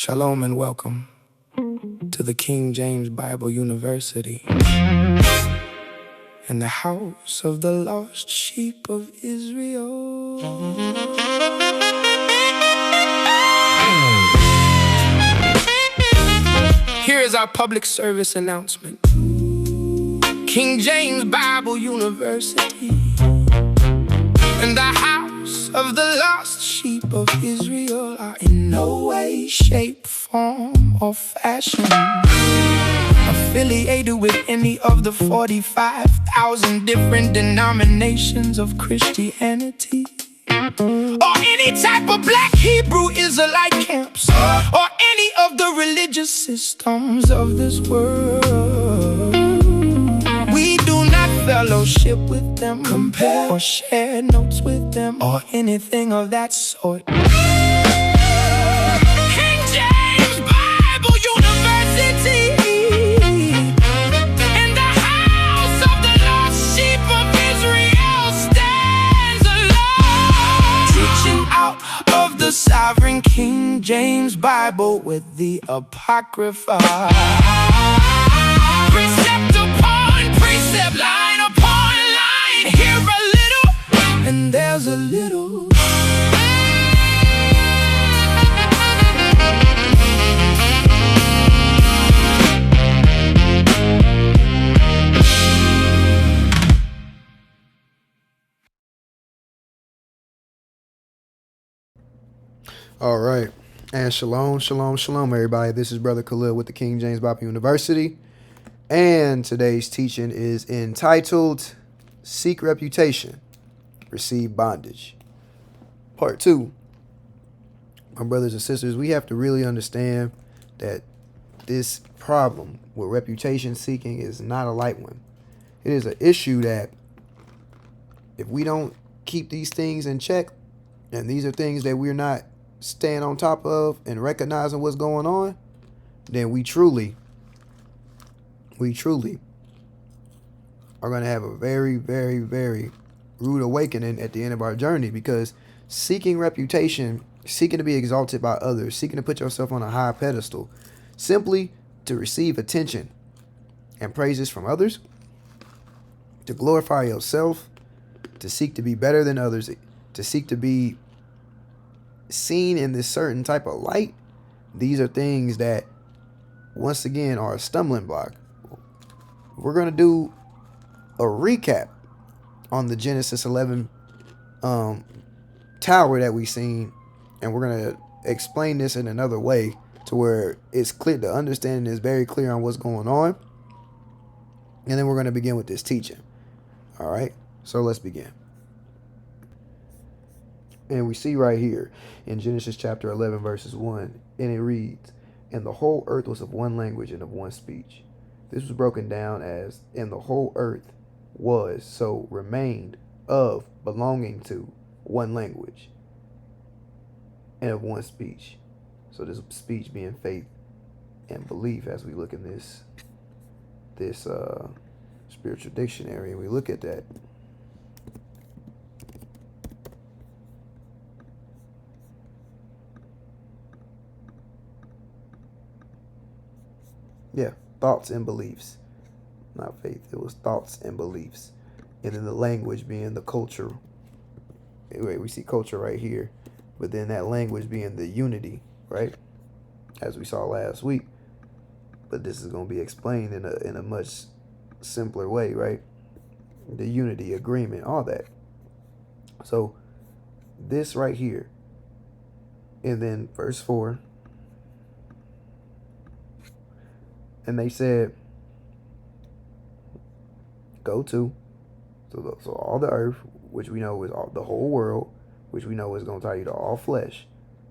Shalom and welcome to the King James Bible University and the house of the lost sheep of Israel. Here is our public service announcement. King James Bible University and the house of the lost sheep of Israel are in no way, shape, form, or fashion affiliated with any of the 45,000 different denominations of Christianity, or any type of Black Hebrew Israelite camps, or any of the religious systems of this world. We do not fellowship with them, compare or share notes with them, or anything of that sort. King James Bible University and the house of the lost sheep of Israel stands alone, teaching out of the sovereign King James Bible with the Apocrypha. Precept upon precept, line upon line, here a little and there's a little. All right, and shalom, everybody. This is Brother Kahleial with the King James Bible University, and today's teaching is entitled Seek Reputation, Receive Bondage. Part 2. My brothers and sisters, we have to really understand that this problem with reputation seeking is not a light one. It is an issue that if we don't keep these things in check, and these are things that we're not staying on top of and recognizing what's going on, then we truly are going to have a very, very, very rude awakening at the end of our journey, because seeking reputation, seeking to be exalted by others, seeking to put yourself on a high pedestal simply to receive attention and praises from others, to glorify yourself, to seek to be better than others, to seek to be seen in this certain type of light, these are things that once again are a stumbling block. We're going to do a recap on the Genesis 11 tower that we've seen, and we're going to explain this in another way to where it's clear, the understanding is very clear on what's going on, and then we're going to begin with this teaching. All right, so let's begin. And we see right here in Genesis chapter 11, verses 1, and it reads, "And the whole earth was of one language and of one speech." This was broken down as, "And the whole earth was, so remained, of, belonging to, one language, and of one speech." So this speech being faith and belief, as we look in this spiritual dictionary, and we look at that. Yeah, thoughts and beliefs. Not faith. It was thoughts and beliefs. And then the language being the culture. Anyway, we see culture right here. But then that language being the unity, right? As we saw last week. But this is going to be explained in a much simpler way, right? The unity, agreement, all that. So this right here. And then verse 4. And they said, go to. So all the earth, which we know is all, the whole world, which we know is going to tie you to all flesh.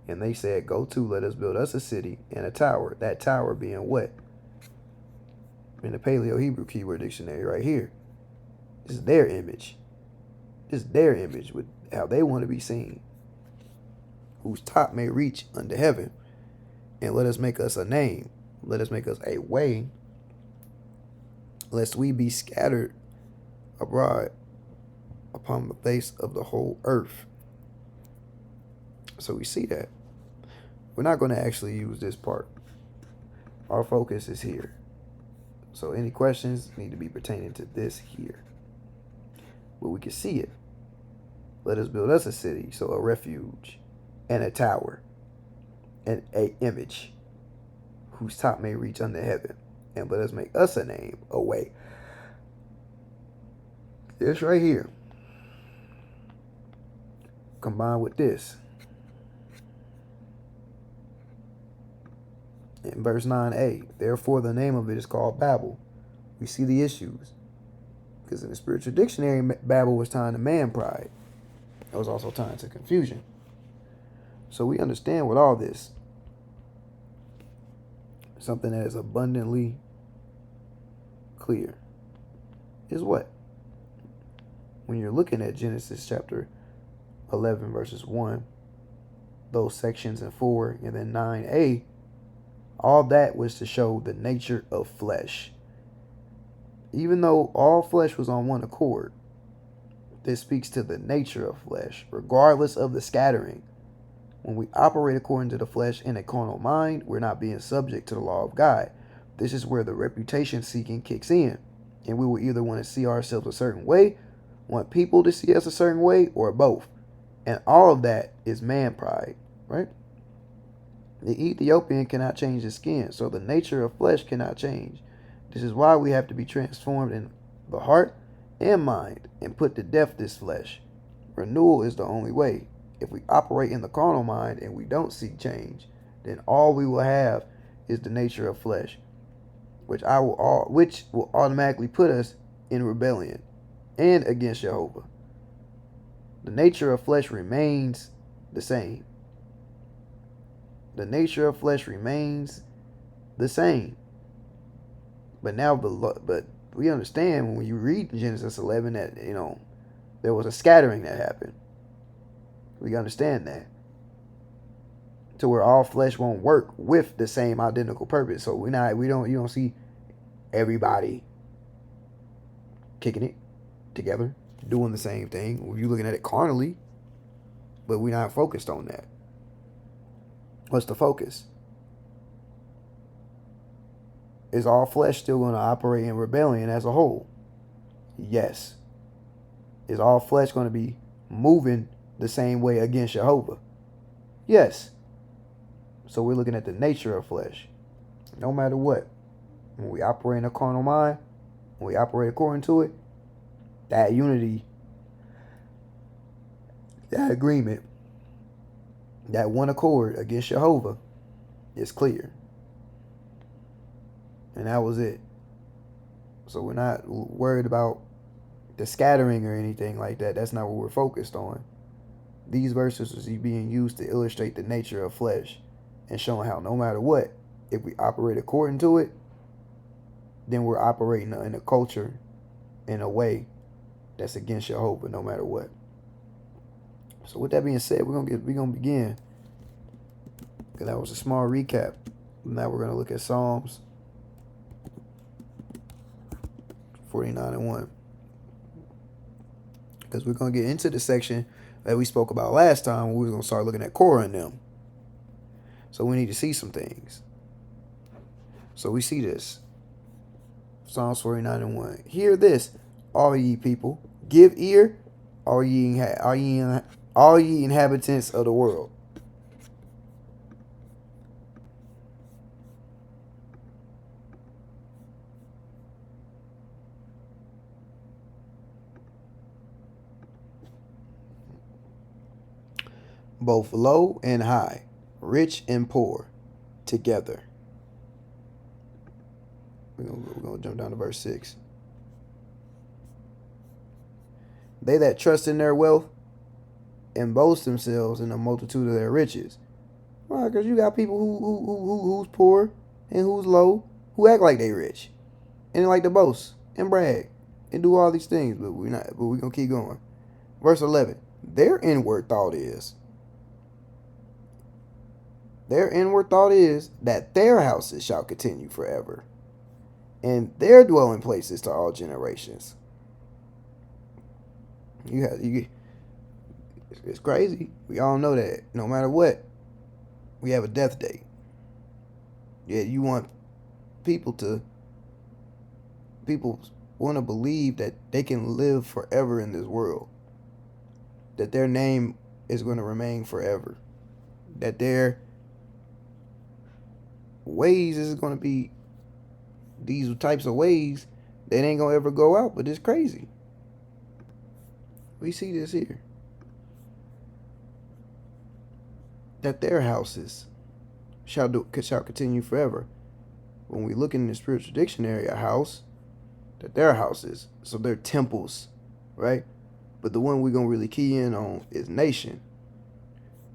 And they said, go to, let us build us a city and a tower. That tower being what? In the Paleo Hebrew keyword dictionary right here. This is their image. This is their image with how they want to be seen. Whose top may reach unto heaven. And let us make us a name. Let us make us a way, lest we be scattered abroad upon the face of the whole earth. So we see that. We're not going to actually use this part. Our focus is here. So any questions need to be pertaining to this here. But we can see it. Let us build us a city, so a refuge, and a tower, and a image, whose top may reach under heaven. And let us make us a name, a way. This right here, combined with this. In verse 9a, therefore the name of it is called Babel. We see the issues. Because in the spiritual dictionary, Babel was tying to man pride. It was also tying to confusion. So we understand with all this, something that is abundantly clear is what? When you're looking at Genesis chapter 11 verses 1, those sections in 4 and then 9a, all that was to show the nature of flesh. Even though all flesh was on one accord, this speaks to the nature of flesh, regardless of the scattering. When we operate according to the flesh in a carnal mind, we're not being subject to the law of God. This is where the reputation seeking kicks in. And we will either want to see ourselves a certain way, want people to see us a certain way, or both. And all of that is man pride, right? The Ethiopian cannot change his skin, so the nature of flesh cannot change. This is why we have to be transformed in the heart and mind and put to death this flesh. Renewal is the only way. If we operate in the carnal mind and we don't seek change, then all we will have is the nature of flesh, which will automatically put us in rebellion and against Jehovah. The nature of flesh remains the same. The nature of flesh remains the same. But we understand when you read Genesis 11 that, there was a scattering that happened. We understand that. To where all flesh won't work with the same identical purpose. So you don't see everybody kicking it together, doing the same thing. You're looking at it carnally, but we're not focused on that. What's the focus? Is all flesh still going to operate in rebellion as a whole? Yes. Is all flesh going to be moving the same way against Jehovah? Yes. So we're looking at the nature of flesh. No matter what. When we operate in a carnal mind, when we operate according to it, that unity, that agreement, that one accord against Jehovah is clear. And that was it. So we're not worried about the scattering or anything like that. That's not what we're focused on. These verses is being used to illustrate the nature of flesh and showing how no matter what, if we operate according to it, then we're operating in a culture in a way that's against Jehovah no matter what. So with that being said, we're gonna begin. That was a small recap. Now we're gonna look at Psalms 49 and 1. Because we're gonna get into the section that we spoke about last time when we were gonna start looking at Korah and them. So we need to see some things. So we see this. Psalms 49 and 1. Hear this, all ye people. Give ear, all ye inhabitants of the world. Both low and high, rich and poor, together. We're going to jump down to verse 6. They that trust in their wealth and boast themselves in the multitude of their riches. Why? Because you got people who's poor and who's low, who act like they rich, and they like to boast and brag and do all these things, but we're gonna keep going. Verse 11. Their inward thought is that their houses shall continue forever, and their dwelling places to all generations. It's crazy. We all know that no matter what, We have a death date. Yet you want people want to believe that they can live forever in this world. That their name is going to remain forever. That their ways is going to be these types of ways that ain't going to ever go out, but it's crazy. We see this here. That their houses shall continue forever. When we look in the spiritual dictionary, a house, that their houses, so they're temples, right? But the one we're going to really key in on is nation.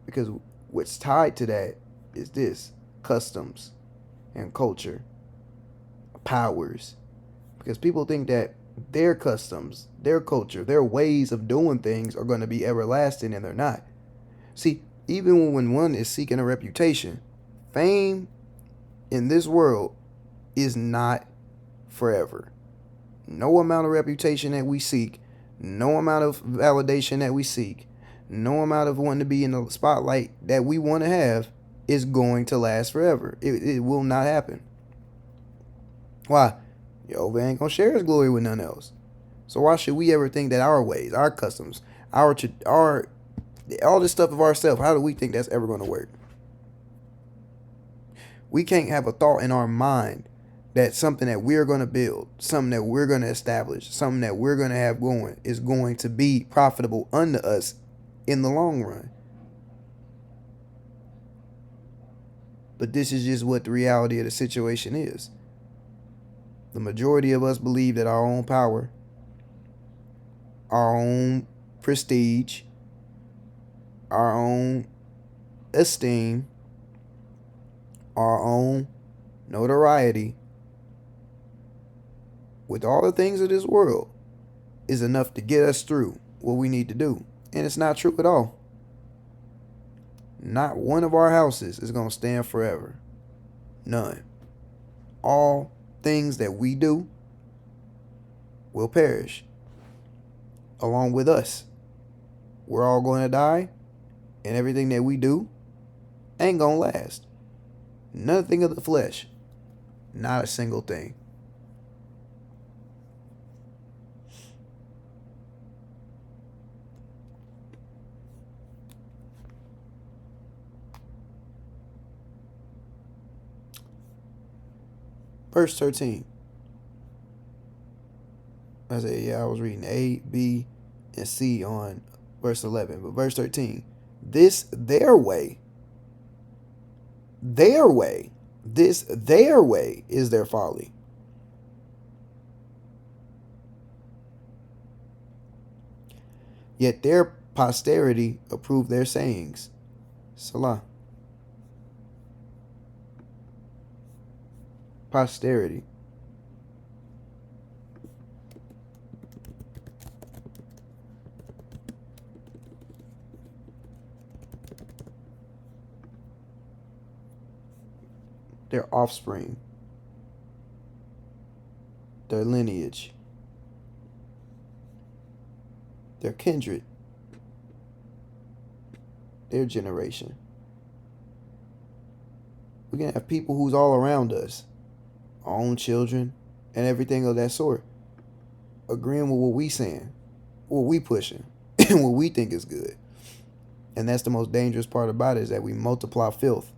Because what's tied to that is this: customs and culture, powers. Because people think that their customs, their culture, their ways of doing things are going to be everlasting, and they're not. See, even when one is seeking a reputation, fame in this world is not forever. No amount of reputation that we seek, no amount of validation that we seek, no amount of wanting to be in the spotlight that we want to have is going to last forever. It will not happen. Why? Jehovah ain't going to share his glory with none else. So why should we ever think that our ways, our customs, our all this stuff of ourselves, how do we think that's ever going to work? We can't have a thought in our mind that something that we're going to build, something that we're going to establish, something that we're going to have going is going to be profitable unto us in the long run. But this is just what the reality of the situation is. The majority of us believe that our own power, our own prestige, our own esteem, our own notoriety, with all the things of this world, is enough to get us through what we need to do. And it's not true at all. Not one of our houses is going to stand forever. None. All things that we do will perish along with us. We're all going to die, and everything that we do ain't going to last. Nothing of the flesh. Not a single thing. Verse 13. I was reading A, B, and C on verse 11. But verse 13. This their way is their folly. Yet their posterity approve their sayings. Salah. Posterity. Their offspring. Their lineage. Their kindred. Their generation. We're going to have people who's all around us, our own children, and everything of that sort, agreeing with what we saying, what we pushing, and what we think is good. And that's the most dangerous part about it, is that we multiply filth.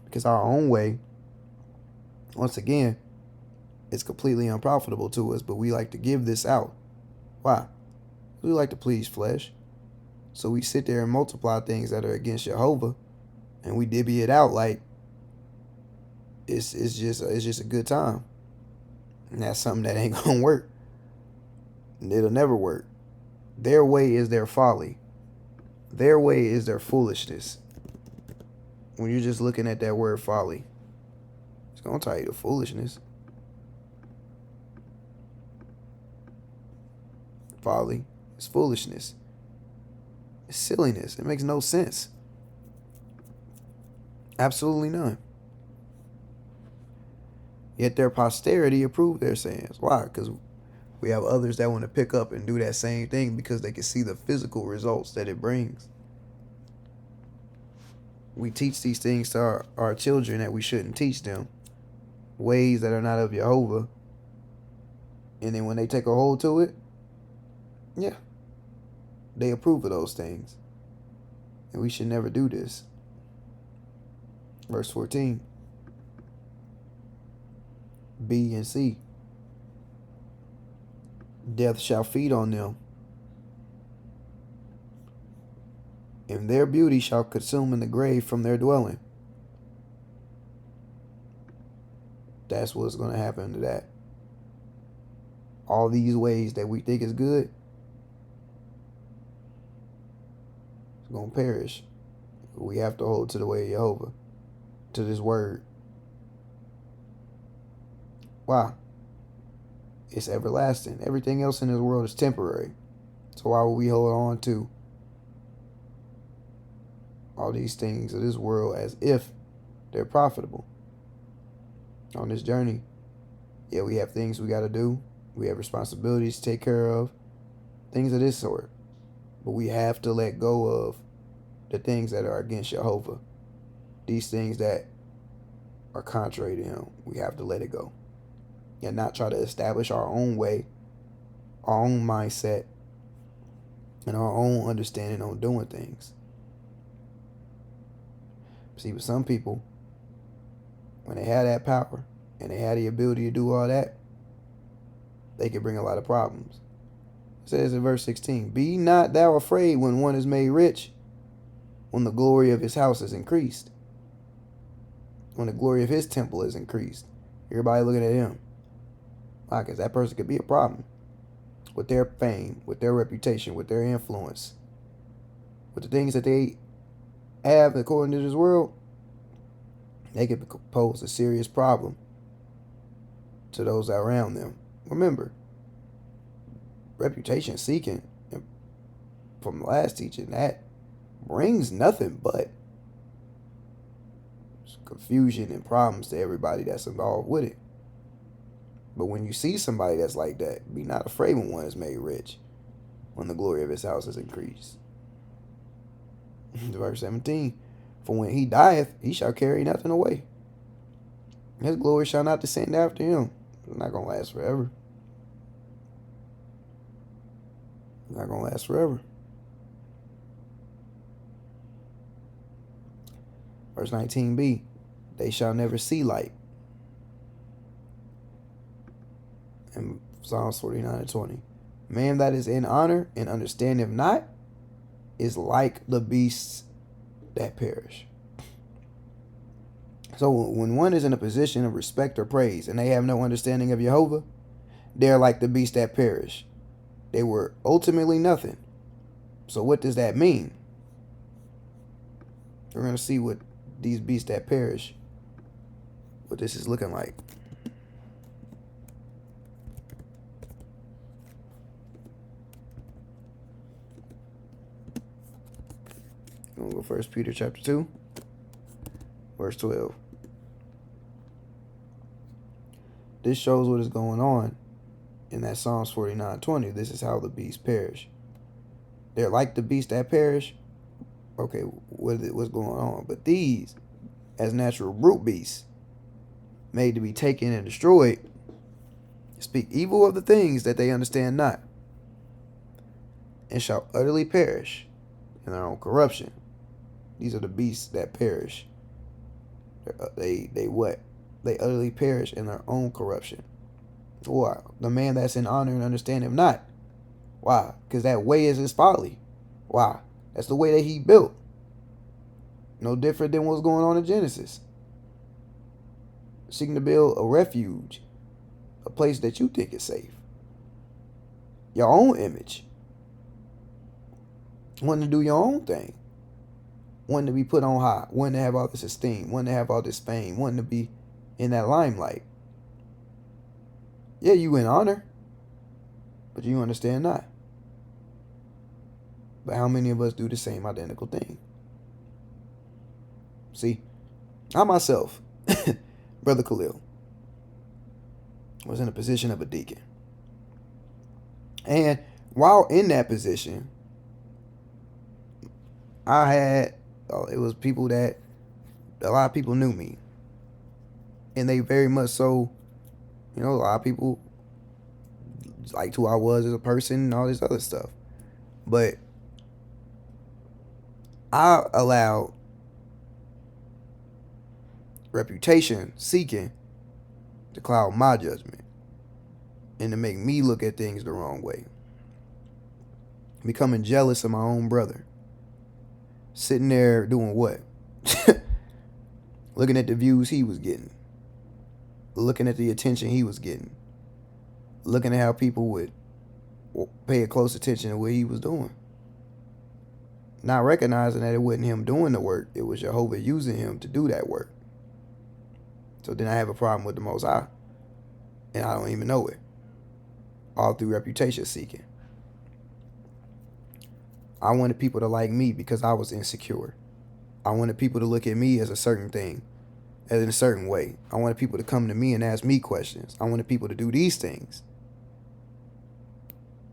Because our own way, once again, is completely unprofitable to us, but we like to give this out. Why? We like to please flesh. So we sit there and multiply things that are against Jehovah, and we divvy it out like it's just a good time. And that's something that ain't gonna work. It'll never work. Their way is their folly. Their way is their foolishness. When you're just looking at that word folly, it's gonna tell you the foolishness. Folly is foolishness. It's silliness. It makes no sense. Absolutely none. Yet their posterity approve their sayings. Why? Because we have others that want to pick up and do that same thing because they can see the physical results that it brings. We teach these things to our children that we shouldn't teach them. Ways that are not of Jehovah. And then when they take a hold to it, yeah, they approve of those things. And we should never do this. Verse 14. B and C. Death shall feed on them, and their beauty shall consume in the grave from their dwelling. That's what's going to happen to that. All these ways that we think is good, it's going to perish. We have to hold to the way of Jehovah, to this word. Why? It's everlasting. Everything else in this world is temporary. So why would we hold on to all these things of this world as if they're profitable? On this journey, yeah, we have things we got to do. We have responsibilities to take care of. Things of this sort. But we have to let go of the things that are against Jehovah. These things that are contrary to him. We have to let it go. And not try to establish our own way, our own mindset, and our own understanding on doing things. See, with some people, when they have that power and they have the ability to do all that, they can bring a lot of problems. It says in verse 16, "Be not thou afraid when one is made rich, when the glory of his house is increased." When the glory of his temple is increased. Everybody looking at him. Why? Because that person could be a problem with their fame, with their reputation, with their influence, with the things that they have according to this world. They could pose a serious problem to those around them. Remember, reputation seeking, from the last teaching, that brings nothing but confusion and problems to everybody that's involved with it. But when you see somebody that's like that, be not afraid when one is made rich, when the glory of his house is increased. Verse 17, "For when he dieth, he shall carry nothing away. His glory shall not descend after him." It's not going to last forever. It's not going to last forever. Verse 19b, "They shall never see light." In Psalms 49 and 20. "Man that is in honor and understandeth not is like the beasts that perish." So when one is in a position of respect or praise and they have no understanding of Jehovah, they're like the beasts that perish. They were ultimately nothing. So what does that mean? We're going to see what these beasts that perish, what this is looking like. We'll go 1 Peter chapter 2, verse 12. This shows what is going on in that Psalms 49:20. This is how the beasts perish. They're like the beasts that perish. Okay, what's going on? "But these, as natural brute beasts, made to be taken and destroyed, speak evil of the things that they understand not, and shall utterly perish in their own corruption." These are the beasts that perish. They what? They utterly perish in their own corruption. Why? The man that's in honor and understand him not. Why? Because that way is his folly. Why? That's the way that he built. No different than what's going on in Genesis. Seeking to build a refuge, a place that you think is safe. Your own image. Wanting to do your own thing. Wanting to be put on high. Wanting to have all this esteem. Wanting to have all this fame. Wanting to be in that limelight. Yeah, you in honor, but you understand not. But how many of us do the same identical thing? See, I myself, Brother Kahleial, was in a position of a deacon. And while in that position, I had, it was people that a lot of people knew me. And they very much so, a lot of people liked who I was as a person and all this other stuff. But I allowed reputation seeking to cloud my judgment and to make me look at things the wrong way. Becoming jealous of my own brother. Sitting there doing what? Looking at the views he was getting. Looking at the attention he was getting. Looking at how people would pay a close attention to what he was doing. Not recognizing that it wasn't him doing the work. It was Jehovah using him to do that work. So then I have a problem with the Most High. And I don't even know it. All through reputation seeking. I wanted people to like me because I was insecure. I wanted people to look at me as a certain thing, as in a certain way. I wanted people to come to me and ask me questions. I wanted people to do these things.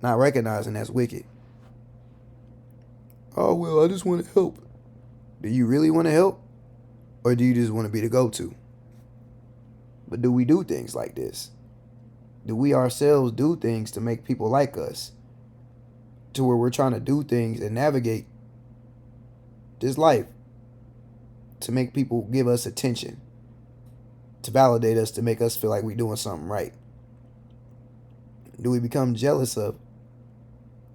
Not recognizing that's wicked. Oh, well, I just want to help. Do you really want to help? Or do you just want to be the go-to? But do we do things like this? Do we ourselves do things to make people like us? To where we're trying to do things and navigate this life to make people give us attention, to validate us, to make us feel like we're doing something right? Do we become jealous of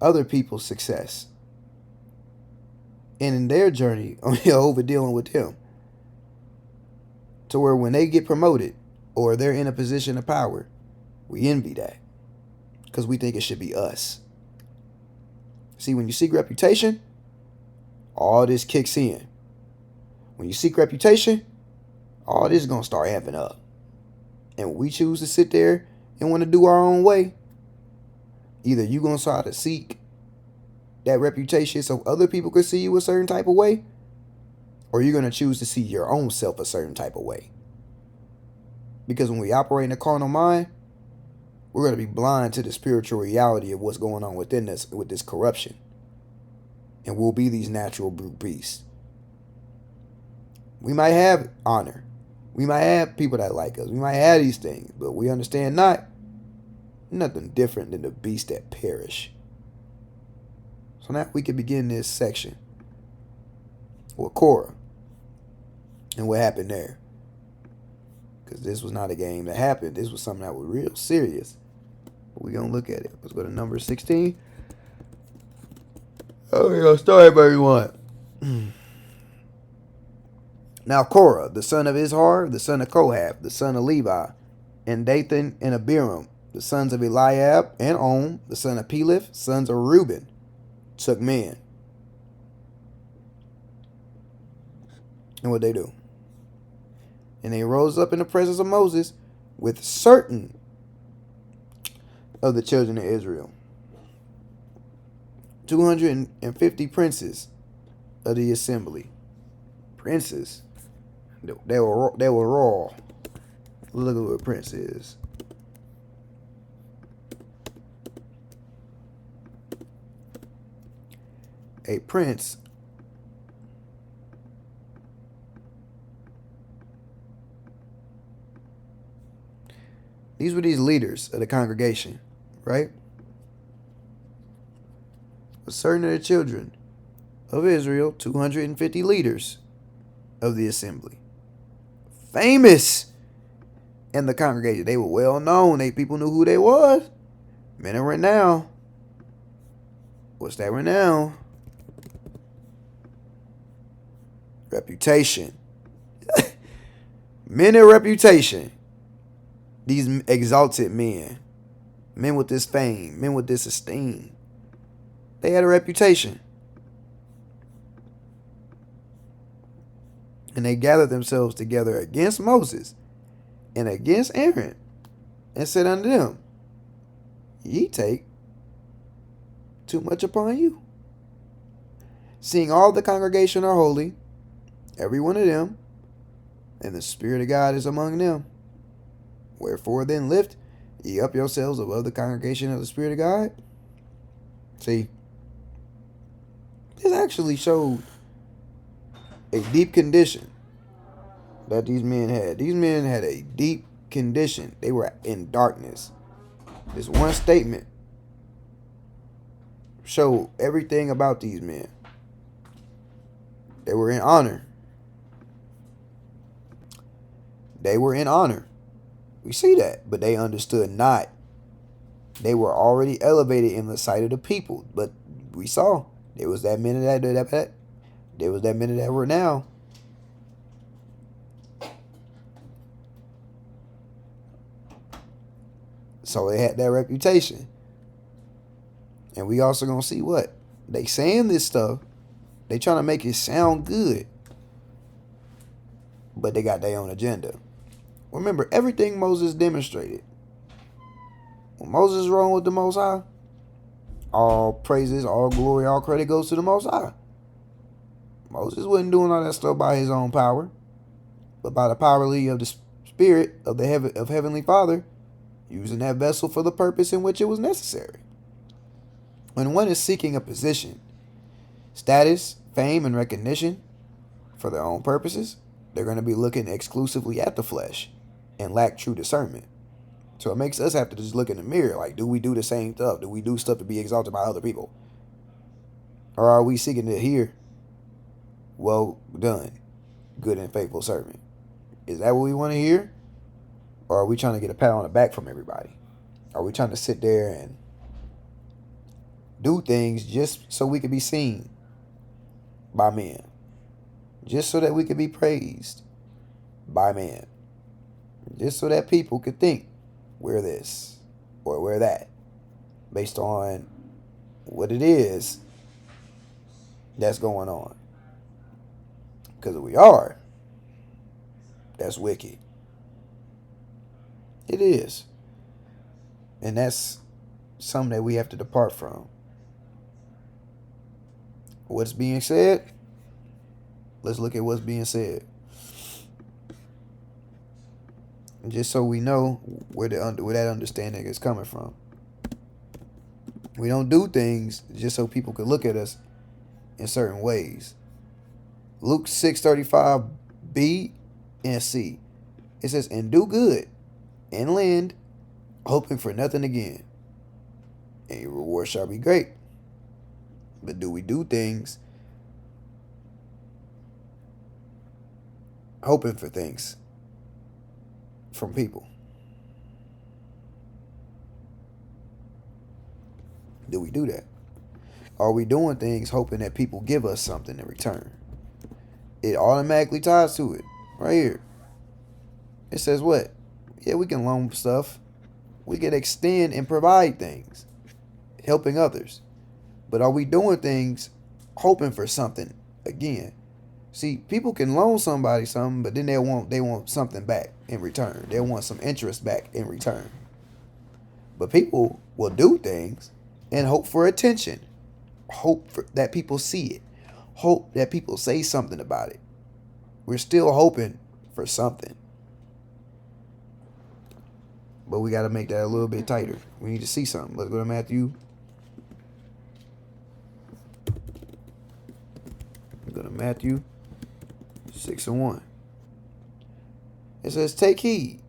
other people's success and in their journey over dealing with them, to where when they get promoted or they're in a position of power, we envy that because we think it should be us? See, when you seek reputation, all this kicks in. When you seek reputation, all this is going to start amping up. And when we choose to sit there and want to do our own way, either you're going to try to seek that reputation so other people can see you a certain type of way, or you're going to choose to see your own self a certain type of way. Because when we operate in a carnal mind, we're going to be blind to the spiritual reality of what's going on within us with this corruption. And we'll be these natural brute beasts. We might have honor. We might have people that like us. We might have these things. But we understand nothing different than the beasts that perish. So now we can begin this section with Korah and what happened there. Because this was not a game that happened. This was something that was real serious. But we're going to look at it. Let's go to number 16. Oh, we're going to start where we want. Now Korah, the son of Izhar, the son of Kohath, the son of Levi, and Dathan and Abiram, the sons of Eliab and On, the son of Peleth, sons of Reuben, took men. And what they do? And they rose up in the presence of Moses with certain of the children of Israel, 250 princes of the assembly. Princes. They were raw. Look at what a prince is. A prince these were these leaders of the congregation, right? A certain of the children of Israel, 250 leaders of the assembly. Famous in the congregation. They were well known. People knew who they was. Men of renown. What's that renown? Reputation. Men of reputation. These exalted men. Men with this fame. Men with this esteem. They had a reputation. And they gathered themselves together against Moses and against Aaron and said unto them, Ye take too much upon you. Seeing all the congregation are holy, every one of them, and the Spirit of God is among them. Wherefore then lift ye up yourselves above the congregation of the Spirit of God. See, this actually showed a deep condition that these men had. These men had a deep condition. They were in darkness. This one statement showed everything about these men. They were in honor. They were in honor. We see that. But they understood not. They were already elevated in the sight of the people. But we saw there was that many that there was that many that were now. So they had that reputation. And we also gonna see what? They saying this stuff. They trying to make it sound good. But they got their own agenda. Remember, everything Moses demonstrated. When Moses is wrong with the Most High, all praises, all glory, all credit goes to the Most High. Moses wasn't doing all that stuff by his own power, but by the power of the Spirit of the Heavenly Father, using that vessel for the purpose in which it was necessary. When one is seeking a position, status, fame, and recognition for their own purposes, they're going to be looking exclusively at the flesh and lack true discernment. So it makes us have to just look in the mirror. Like, do we do the same stuff? Do we do stuff to be exalted by other people? Or are we seeking to hear, well done, good and faithful servant? Is that what we want to hear? Or are we trying to get a pat on the back from everybody? Are we trying to sit there and do things just so we can be seen by men? Just so that we could be praised by man. Just so that people could think we're this or we're that based on what it is that's going on. Because if we are, that's wicked. It is. And that's something that we have to depart from. What's being said? Let's look at what's being said. Just so we know where that understanding is coming from. We don't do things just so people can look at us in certain ways. Luke 6:35b and c. It says, and do good and lend, hoping for nothing again, and your reward shall be great. But do we do things hoping for things from people? Do we do that? Are we doing things hoping that people give us something in return? It automatically ties to it right here. It says what? Yeah, we can loan stuff. We can extend and provide things, helping others. But are we doing things hoping for something again? See, people can loan somebody something, but then they want something back in return. They want some interest back in return. But people will do things and hope for attention. Hope that people see it. Hope that people say something about it. We're still hoping for something. But we got to make that a little bit tighter. We need to see something. Let's go to Matthew. Go to Matthew 6:1. It says, take heed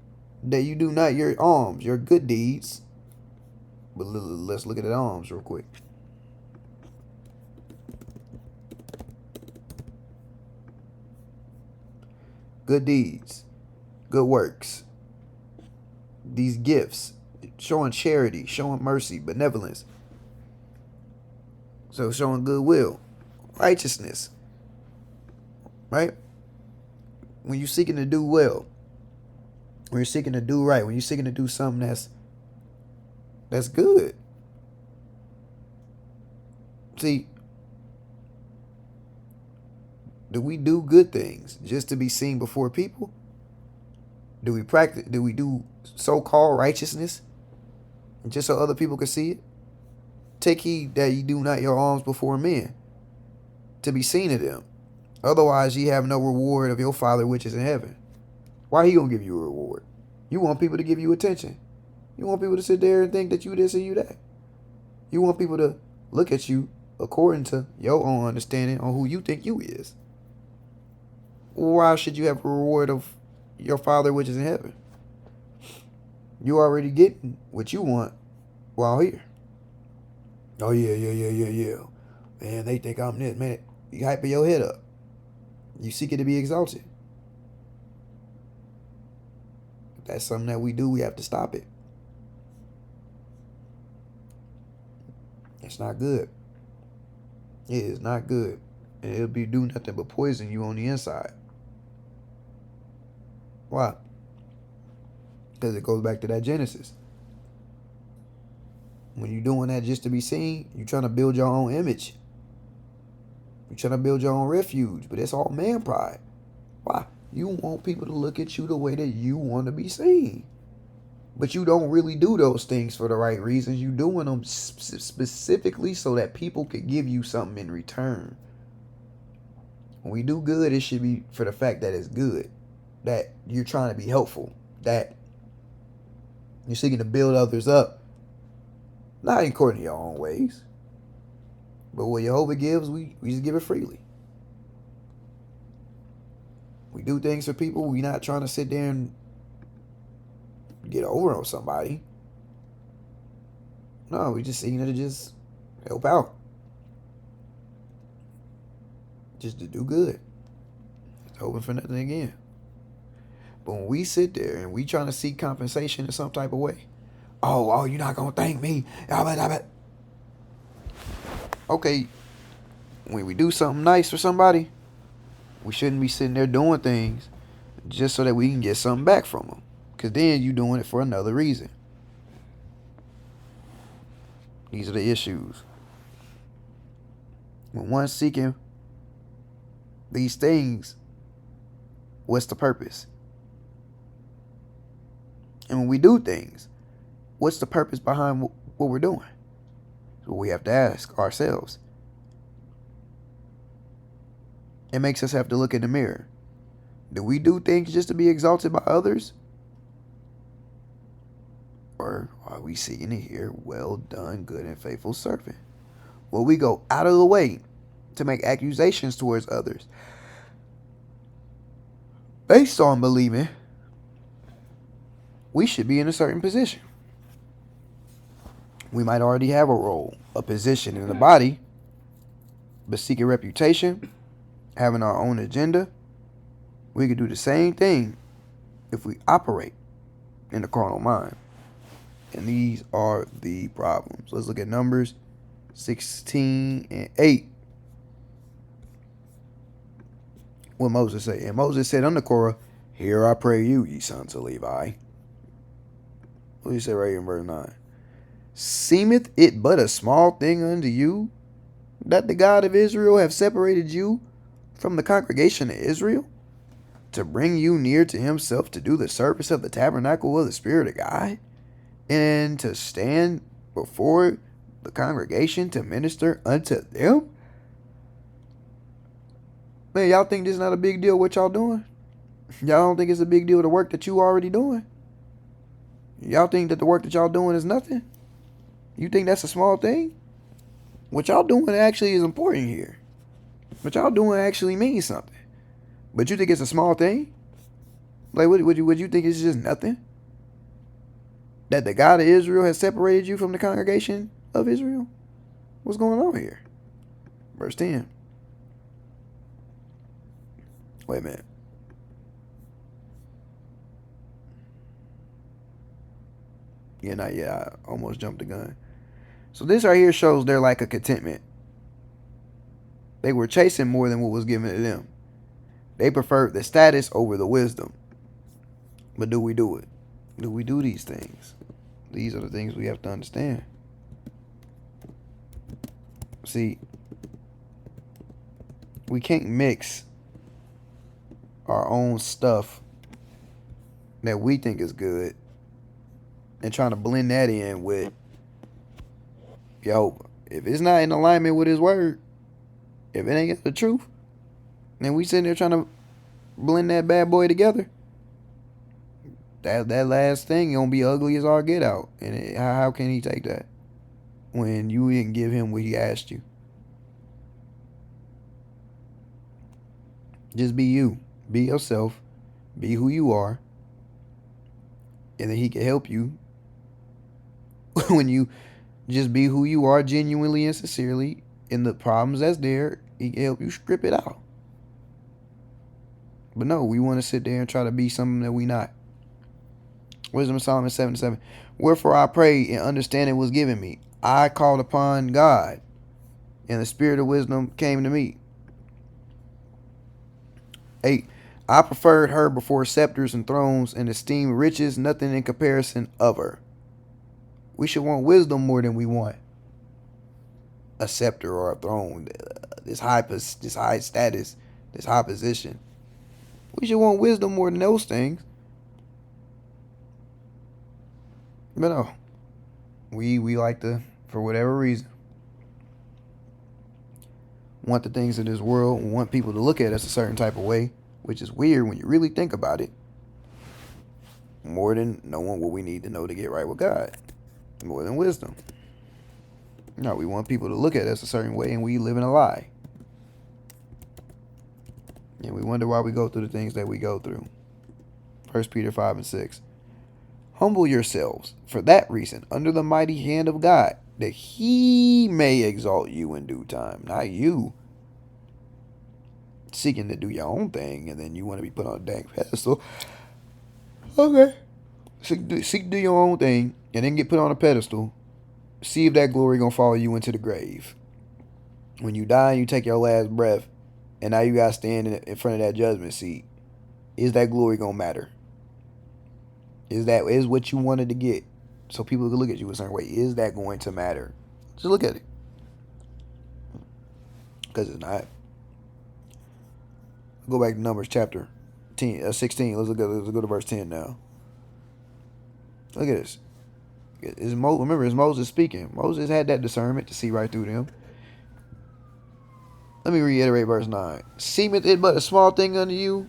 that you do not your alms, your good deeds. But let's look at the alms real quick. Good deeds, good works, these gifts, showing charity, showing mercy, benevolence. So showing goodwill, righteousness, right? When you're seeking to do well, when you're seeking to do right, when you're seeking to do something that's good. See, do we do good things just to be seen before people? Do we do so-called righteousness just so other people can see it? Take heed that you do not your alms before men, to be seen of them. Otherwise ye have no reward of your Father which is in heaven. Why he gonna give you a reward? You want people to give you attention. You want people to sit there and think that you this and you that. You want people to look at you according to your own understanding on who you think you is. Why should you have a reward of your Father which is in heaven? You already getting what you want while here. Oh yeah. Man, they think I'm this. Man, you hyping your head up. You seek it to be exalted. If that's something that we do, we have to stop it. It's not good. It is not good. And it'll be do nothing but poison you on the inside. Why? Because it goes back to that Genesis. When you're doing that just to be seen, you're trying to build your own image. You're trying to build your own refuge. But it's all man pride. Why? You want people to look at you the way that you want to be seen. But you don't really do those things for the right reasons. You're doing them specifically so that people could give you something in return. When we do good, it should be for the fact that it's good. That you're trying to be helpful. That you're seeking to build others up. Not according to your own ways. But what Jehovah gives, we just give it freely. We do things for people. We're not trying to sit there and get over on somebody. No, we just seeking to just help out. Just to do good. Hoping for nothing again. But when we sit there and we trying to seek compensation in some type of way, oh, you're not gonna thank me. Okay, when we do something nice for somebody, we shouldn't be sitting there doing things just so that we can get something back from them. Because then you're doing it for another reason. These are the issues. When one's seeking these things, what's the purpose? And when we do things, what's the purpose behind what we're doing? So we have to ask ourselves. It makes us have to look in the mirror. Do we do things just to be exalted by others? Or are we seeking to hear, well done, good and faithful servant? Will we go out of the way to make accusations towards others based on believing we should be in a certain position? We might already have a role, a position in the body, but seeking reputation, having our own agenda, we could do the same thing if we operate in the carnal mind. And these are the problems. Let's look at Numbers 16 and 8. What Moses said. And Moses said unto Korah, hear I pray you, ye sons of Levi. What do you say right here in verse 9? Seemeth it but a small thing unto you that the God of Israel have separated you from the congregation of Israel to bring you near to himself to do the service of the tabernacle of the Spirit of God and to stand before the congregation to minister unto them? Man, y'all think this is not a big deal what y'all doing? Y'all don't think it's a big deal the work that you already doing? Y'all think that the work that y'all doing is nothing? You think that's a small thing? What y'all doing actually is important here. What y'all doing actually means something. But you think it's a small thing? Like, would you think it's just nothing? That the God of Israel has separated you from the congregation of Israel? What's going on here? Verse 10. Wait a minute. Yeah, not yet. I almost jumped the gun. So this right here shows their lack of contentment. They were chasing more than what was given to them. They preferred the status over the wisdom. But do we do it? Do we do these things? These are the things we have to understand. See, we can't mix our own stuff that we think is good and trying to blend that in with, yo, if it's not in alignment with his word, if it ain't the truth, then we sitting there trying to blend that bad boy together. That last thing gonna be ugly as all get out. And how can he take that when you didn't give him what he asked you? Just be you. Be yourself. Be who you are. And then he can help you when you just be who you are genuinely and sincerely. And the problems that's there, he can help you strip it out. But no, we want to sit there and try to be something that we not. Wisdom of Solomon 7:7. Wherefore I prayed, and understanding was given me. I called upon God, and the spirit of wisdom came to me. 8. I preferred her before scepters and thrones, and esteemed riches nothing in comparison of her. We should want wisdom more than we want a scepter or a throne, this high status, this high position. We should want wisdom more than those things. But no, we like to, for whatever reason, want the things of this world, want people to look at us a certain type of way, which is weird when you really think about it, more than knowing what we need to know to get right with God, more than wisdom. No, we want people to look at us a certain way, and we live in a lie. And we wonder why we go through the things that we go through. 1 Peter 5:6. Humble yourselves for that reason under the mighty hand of God, that he may exalt you in due time. Not you seeking to do your own thing and then you want to be put on a dang pedestal. Okay. Seek to do your own thing and then get put on a pedestal. See if that glory gonna follow you into the grave. When you die and you take your last breath and now you gotta stand in front of that judgment seat, is that glory gonna matter? Is what you wanted to get so people can look at you a certain way? Is that going to matter? Just look at it. Because it's not. Go back to Numbers chapter 16. Let's go to verse 10 now. Look at this. Remember, it's Moses speaking. Moses had that discernment to see right through them. Let me reiterate verse 9. Seemeth it but a small thing unto you?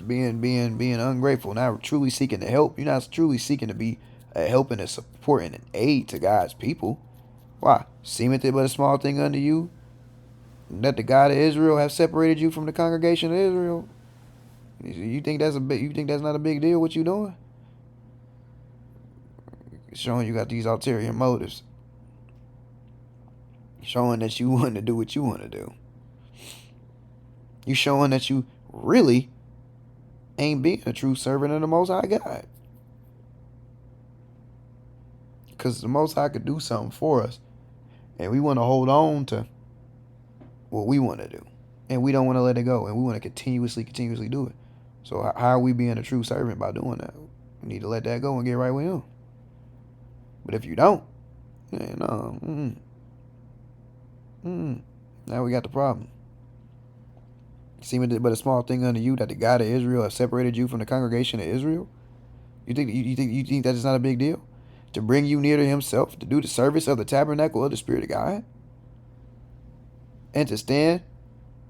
Being ungrateful, not truly seeking to help. You're not truly seeking to be a help and a support and an aid to God's people. Why? Seemeth it but a small thing unto you that the God of Israel have separated you from the congregation of Israel? You think that's not a big deal? What you doing? Showing you got these ulterior motives. Showing that you want to do what you want to do. You showing that you really ain't being a true servant of the Most High God. Because the Most High could do something for us. And we want to hold on to what we want to do. And we don't want to let it go. And we want to continuously do it. So how are we being a true servant by doing that? We need to let that go and get right with Him. But if you don't, no. Now we got the problem. Seemeth but a small thing unto you that the God of Israel has separated you from the congregation of Israel? You think that is not a big deal? To bring you near to Himself, to do the service of the tabernacle of the Spirit of God, and to stand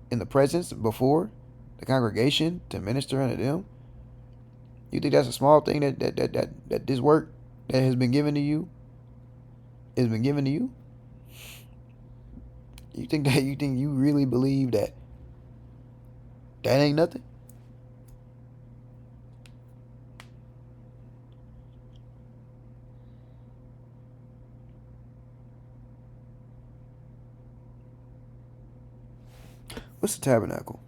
in the presence before the congregation to minister unto them? You think that's a small thing that this work that has been given to you has been given to you? You think you really believe that ain't nothing? What's the tabernacle?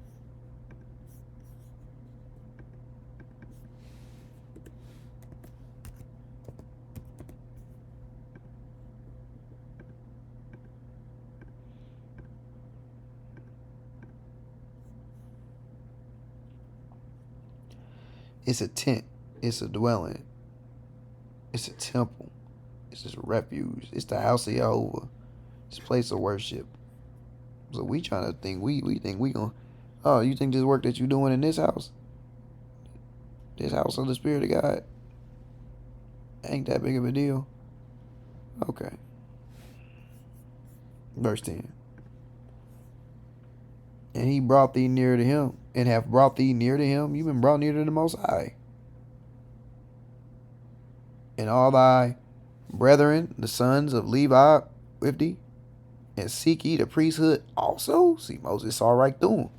It's a tent. It's a dwelling. It's a temple. It's just a refuge. It's the house of Jehovah. It's a place of worship. So we trying to think, we think we gonna, oh, you think this work that you doing in this house of the Spirit of God, ain't that big of a deal? Okay. Verse 10. And He brought thee near to Him, and have brought thee near to Him. You've been brought near to the Most High. And all thy brethren, the sons of Levi, with thee, and seek ye the priesthood also? See, Moses saw right through him.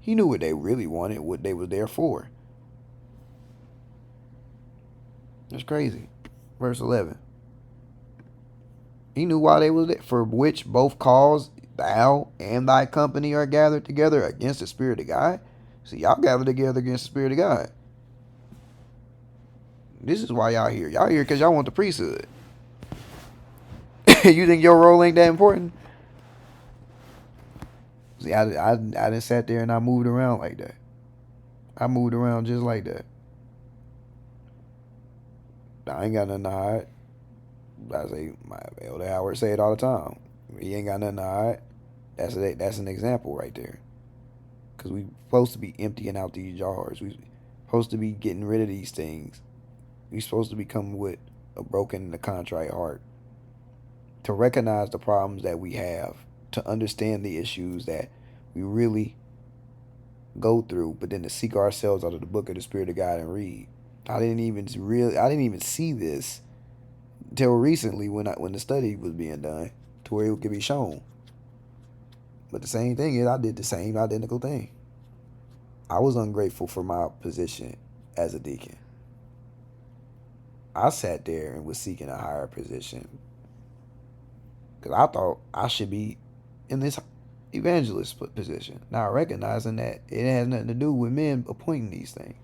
He knew what they really wanted, what they were there for. That's crazy. Verse 11. He knew why they was there, for which both cause thou and thy company are gathered together against the Spirit of God. See, y'all gathered together against the Spirit of God. This is why y'all here. Y'all here because y'all want the priesthood. You think your role ain't that important? See, I didn't sat there and I moved around like that. I moved around just like that. I ain't got nothing to hide. I say, my Elder Howard say it all the time. He ain't got nothing to hide. That's an example right there. Because we supposed to be emptying out these jars. We supposed to be getting rid of these things. We supposed to become with a broken and a contrite heart. To recognize the problems that we have. To understand the issues that we really go through. But then to seek ourselves out of the book of the Spirit of God and read. I didn't even see this until recently when the study was being done to where it could be shown. But the same thing is I did the same identical thing. I was ungrateful for my position as a deacon. I sat there and was seeking a higher position because I thought I should be in this evangelist position. Now recognizing that it has nothing to do with men appointing these things.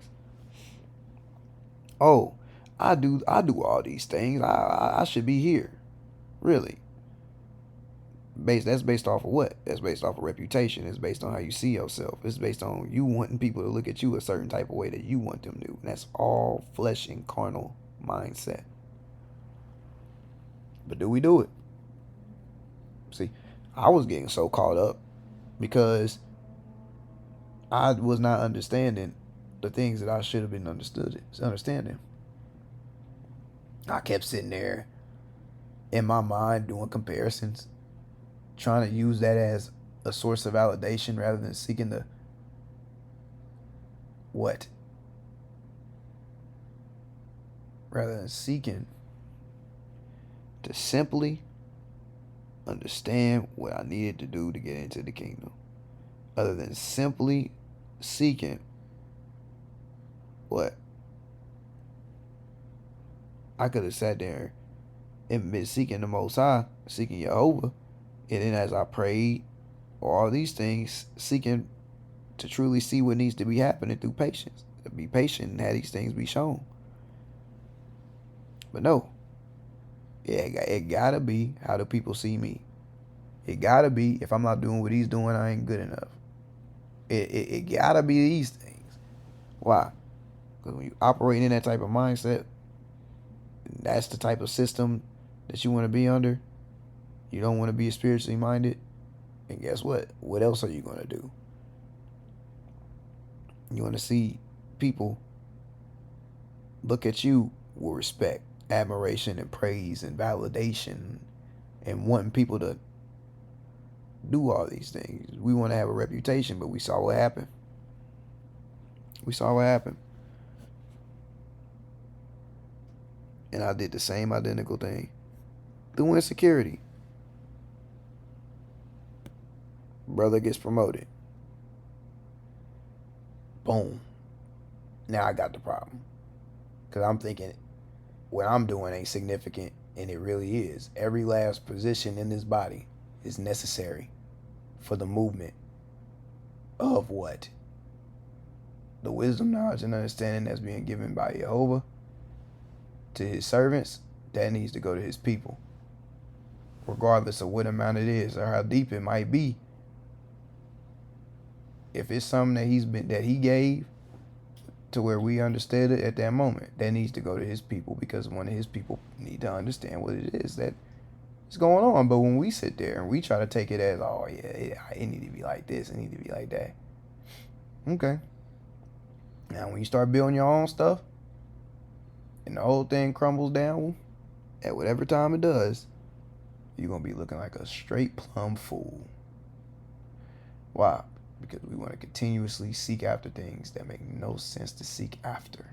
Oh, I do all these things. I should be here. Really. That's based off of what? That's based off of reputation. It's based on how you see yourself. It's based on you wanting people to look at you a certain type of way that you want them to. And that's all flesh and carnal mindset. But do we do it? See, I was getting so caught up because I was not understanding the things that I should have been understanding. I kept sitting there in my mind doing comparisons, trying to use that as a source of validation rather than seeking the what? Rather than seeking to simply understand what I needed to do to get into the kingdom. Other than simply seeking what? I could have sat there and been seeking the Most High, seeking Jehovah, and then as I prayed, or all these things, seeking to truly see what needs to be happening through patience. To be patient and have these things be shown. But no. Yeah, it gotta be how do people see me. It gotta be if I'm not doing what he's doing, I ain't good enough. It gotta be these things. Why? Because when you operate in that type of mindset, that's the type of system that you want to be under. You don't want to be spiritually minded. And guess what? What else are you going to do? You want to see people look at you with respect, admiration, and praise, and validation, and wanting people to do all these things. We want to have a reputation, but we saw what happened. And I did the same identical thing. Through insecurity. Brother gets promoted. Boom. Now I got the problem. Because I'm thinking what I'm doing ain't significant, and it really is. Every last position in this body is necessary for the movement of what? The wisdom, knowledge, and understanding that's being given by Jehovah to his servants, that needs to go to his people. Regardless of what amount it is or how deep it might be. If it's something that he gave to where we understood it at that moment, that needs to go to his people, because one of his people need to understand what it is that is going on. But when we sit there and we try to take it as, oh yeah, it need to be like this, it need to be like that. Okay. Now when you start building your own stuff and the whole thing crumbles down at whatever time it does, you're going to be looking like a straight plumb fool. Why? Because we want to continuously seek after things that make no sense to seek after,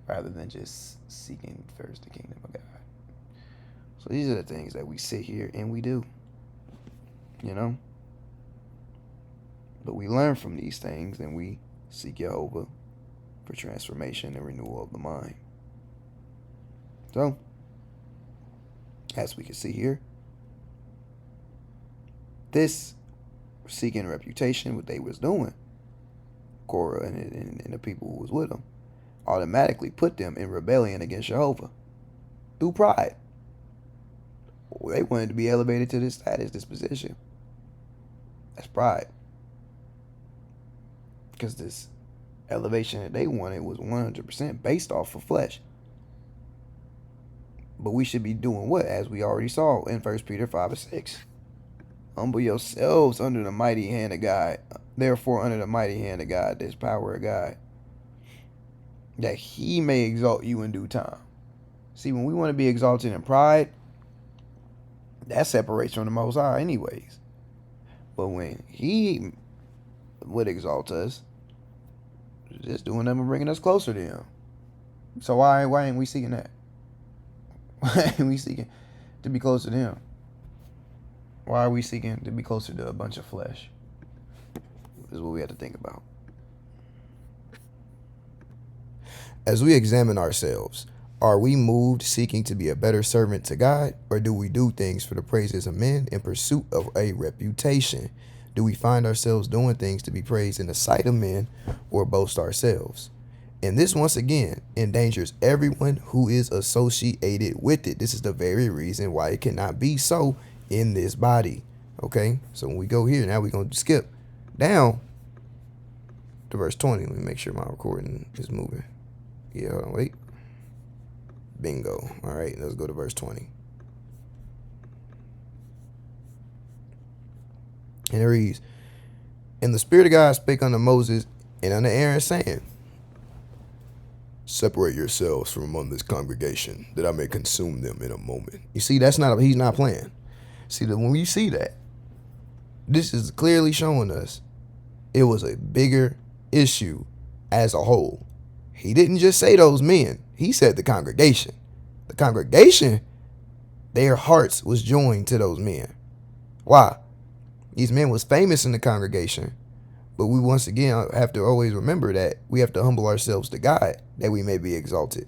rather than just seeking first the kingdom of God. So these are the things that we sit here and we do, you know. But we learn from these things and we seek Jehovah for transformation and renewal of the mind. So, as we can see here, this seeking reputation, what they was doing, Korah and the people who was with them, automatically put them in rebellion against Jehovah through pride. They wanted to be elevated to this status, this position. That's pride. Because this elevation that they wanted was 100% based off of flesh. But we should be doing what? As we already saw in 1 Peter 5 and 6. Humble yourselves under the mighty hand of God. Therefore, under the mighty hand of God, there's power of God, that he may exalt you in due time. See, when we want to be exalted in pride, that separates from the Most High anyways. But when he would exalt us, just doing them and bringing us closer to him. So why ain't we seeking that? Why ain't we seeking to be closer to him? Why are we seeking to be closer to a bunch of flesh? This is what we have to think about. As we examine ourselves, are we moved seeking to be a better servant to God, or do we do things for the praises of men in pursuit of a reputation? Do we find ourselves doing things to be praised in the sight of men, or boast ourselves? And this, once again, endangers everyone who is associated with it. This is the very reason why it cannot be so in this body. Okay, so when we go here, now we're going to skip down to verse 20. Let me make sure my recording is moving. Yeah, hold on, wait. Bingo. All right, let's go to verse 20. And it reads, "And the Spirit of God spake unto Moses and unto Aaron, saying, Separate yourselves from among this congregation, that I may consume them in a moment." You see, he's not playing. See, that when we see that, this is clearly showing us it was a bigger issue as a whole. He didn't just say those men. He said the congregation. The congregation, their hearts was joined to those men. Why? These men was famous in the congregation. But we once again have to always remember that we have to humble ourselves to God, that we may be exalted.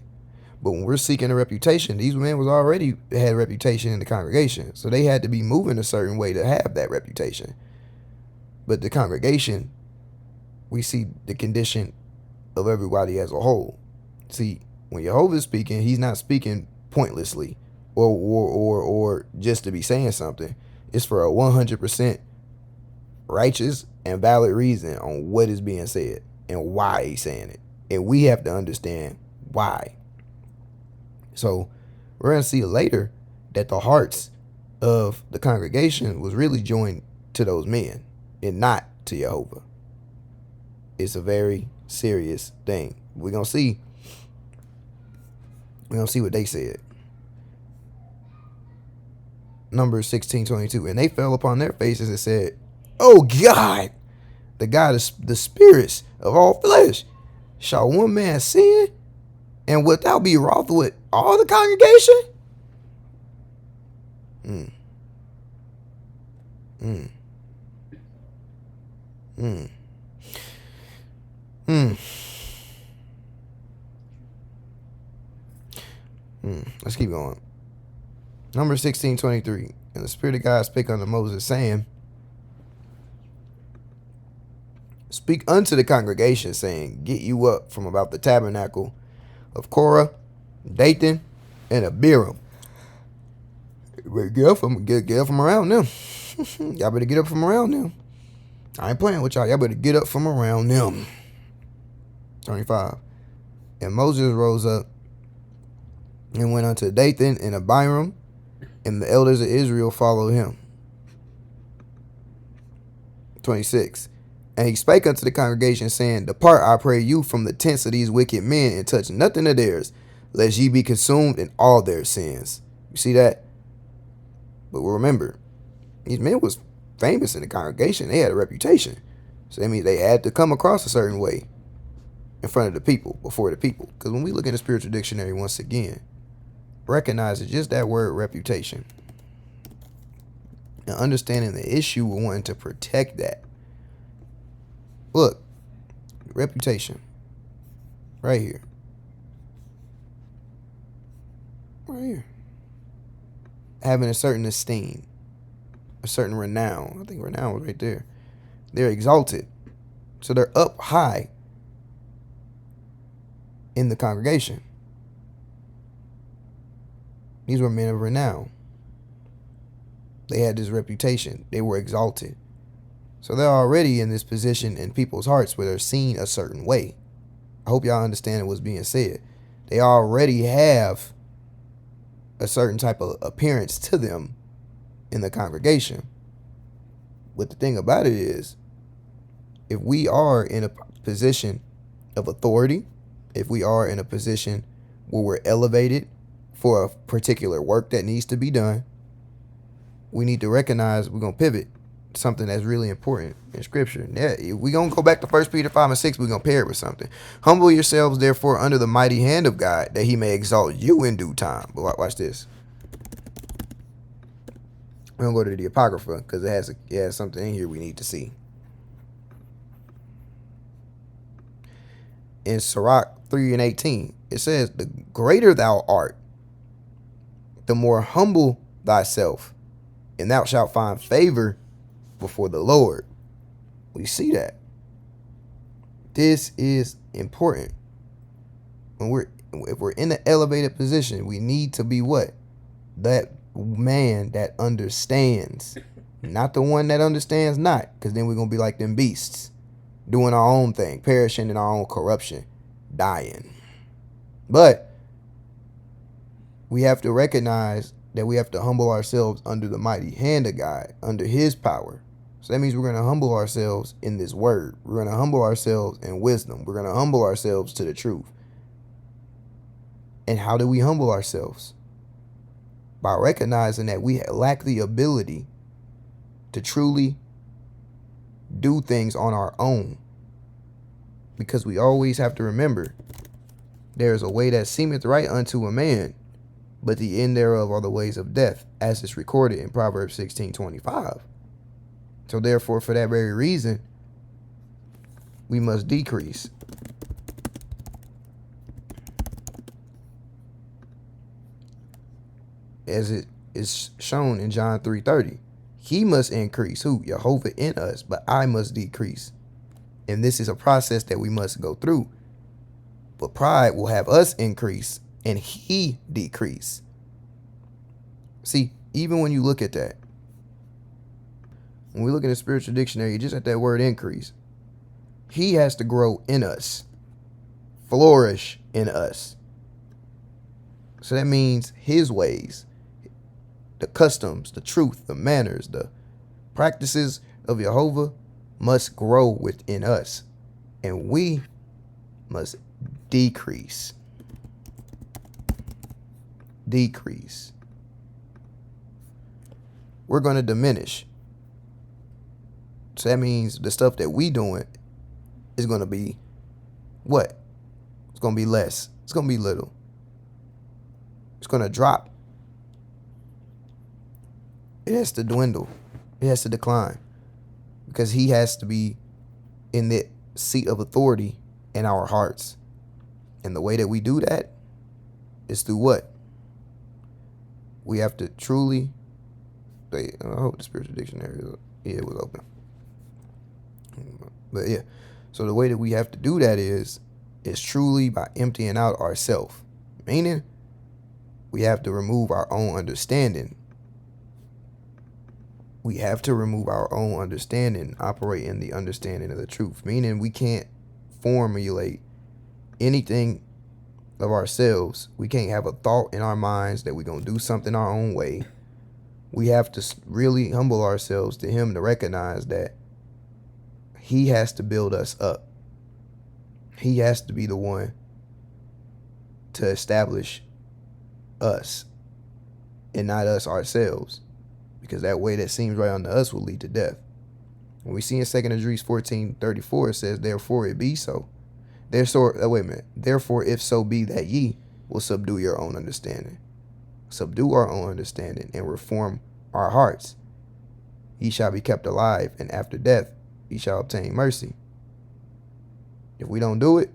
But when we're seeking a reputation, these men was already had a reputation in the congregation. So they had to be moving a certain way to have that reputation. But the congregation, we see the condition of everybody as a whole. See, when Jehovah is speaking, he's not speaking pointlessly or just to be saying something. It's for a 100% righteous and valid reason on what is being said and why he's saying it. And we have to understand why. So we're going to see later that the hearts of the congregation was really joined to those men and not to Jehovah. It's a very serious thing. We're going to see what they said. Numbers 16:22. "And they fell upon their faces and said, Oh God, the God of the spirits of all flesh, shall one man sin, and wilt thou be wroth with all the congregation?" Let's keep going. Numbers 16:23. "And the Spirit of God spake unto Moses, saying, Speak unto the congregation, saying, Get you up from about the tabernacle of Korah, Dathan, and Abiram." Get up from around them. Y'all better get up from around them. I ain't playing with y'all. Y'all better get up from around them. 25. "And Moses rose up and went unto Dathan and Abiram, and the elders of Israel followed him." 26. "And he spake unto the congregation, saying, Depart, I pray you, from the tents of these wicked men, and touch nothing of theirs, lest ye be consumed in all their sins." You see that? But remember, these men was famous in the congregation. They had a reputation. So that means they had to come across a certain way in front of the people, before the people. Because when we look in the spiritual dictionary, once again, recognize it's just that word reputation. And understanding the issue, we're wanting to protect that. Look, reputation. Right here. Right here. Having a certain esteem, a certain renown. I think renown was right there. They're exalted. So they're up high in the congregation. These were men of renown. They had this reputation. They were exalted. So they're already in this position in people's hearts where they're seen a certain way. I hope y'all understand what's being said. They already have a certain type of appearance to them in the congregation. But the thing about it is, if we are in a position of authority, if we are in a position where we're elevated for a particular work that needs to be done, we need to recognize we're going to pivot something that's really important in scripture. Yeah, if we're going to go back to 1 Peter 5 and 6, we're going to pair it with something. Humble yourselves, therefore, under the mighty hand of God, that he may exalt you in due time. But watch this. We're going to go to the Apocrypha because it has something in here we need to see. In Sirach 3 and 18, it says, the greater thou art, the more humble thyself, and thou shalt find favor before the Lord. We see that. This is important. If we're in an elevated position, we need to be what? That man that understands. Not the one that understands not, because then we're going to be like them beasts, doing our own thing, perishing in our own corruption, dying. But we have to recognize that we have to humble ourselves under the mighty hand of God, under his power. So that means we're going to humble ourselves in this word. We're going to humble ourselves in wisdom. We're going to humble ourselves to the truth. And how do we humble ourselves? By recognizing that we lack the ability to truly do things on our own. Because we always have to remember, there is a way that seemeth right unto a man, but the end thereof are the ways of death, as is recorded in Proverbs 16:25. So therefore, for that very reason, we must decrease. As it is shown in John 3:30. He must increase, who? Jehovah in us, but I must decrease. And this is a process that we must go through. But pride will have us increase and he decrease. See, even when you look at that, when we look in the spiritual dictionary, just at that word increase, he has to grow in us, flourish in us. So that means his ways, the customs, the truth, the manners, the practices of Jehovah must grow within us. And we must decrease. Decrease. We're going to diminish. So that means the stuff that we doing is going to be what? It's going to be less. It's going to be little. It's going to drop. It has to dwindle. It has to decline. Because he has to be in the seat of authority in our hearts. And the way that we do that is through what? We have to truly, I hope the spiritual dictionary was open. But yeah, so the way that we have to do that is truly by emptying out ourselves. Meaning, we have to remove our own understanding. We have to remove our own understanding, operate in the understanding of the truth. Meaning, we can't formulate anything of ourselves. We can't have a thought in our minds that we're going to do something our own way. We have to really humble ourselves to him to recognize that he has to build us up. He has to be the one to establish us and not us ourselves. Because that way that seems right unto us will lead to death. When we see in 2 Esdras 14:34, it says, therefore it be so. Therefore, if so be that ye will subdue your own understanding. Subdue our own understanding and reform our hearts. Ye shall be kept alive, and after death ye shall obtain mercy. If we don't do it,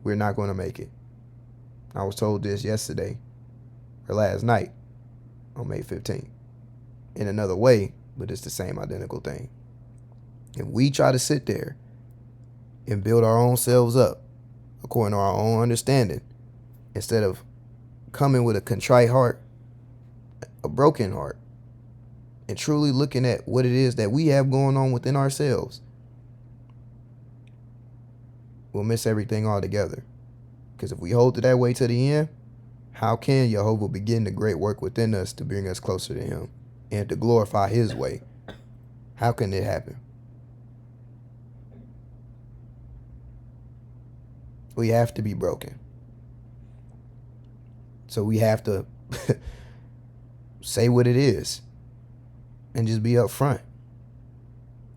we're not going to make it. I was told this yesterday or last night on May 15th in another way, but it's the same identical thing. If we try to sit there and build our own selves up according to our own understanding, instead of coming with a contrite heart, a broken heart, and truly looking at what it is that we have going on within ourselves, we'll miss everything altogether. Because if we hold it that way to the end, how can Jehovah begin the great work within us to bring us closer to him and to glorify his way? How can it happen? We have to be broken. So we have to say what it is and just be upfront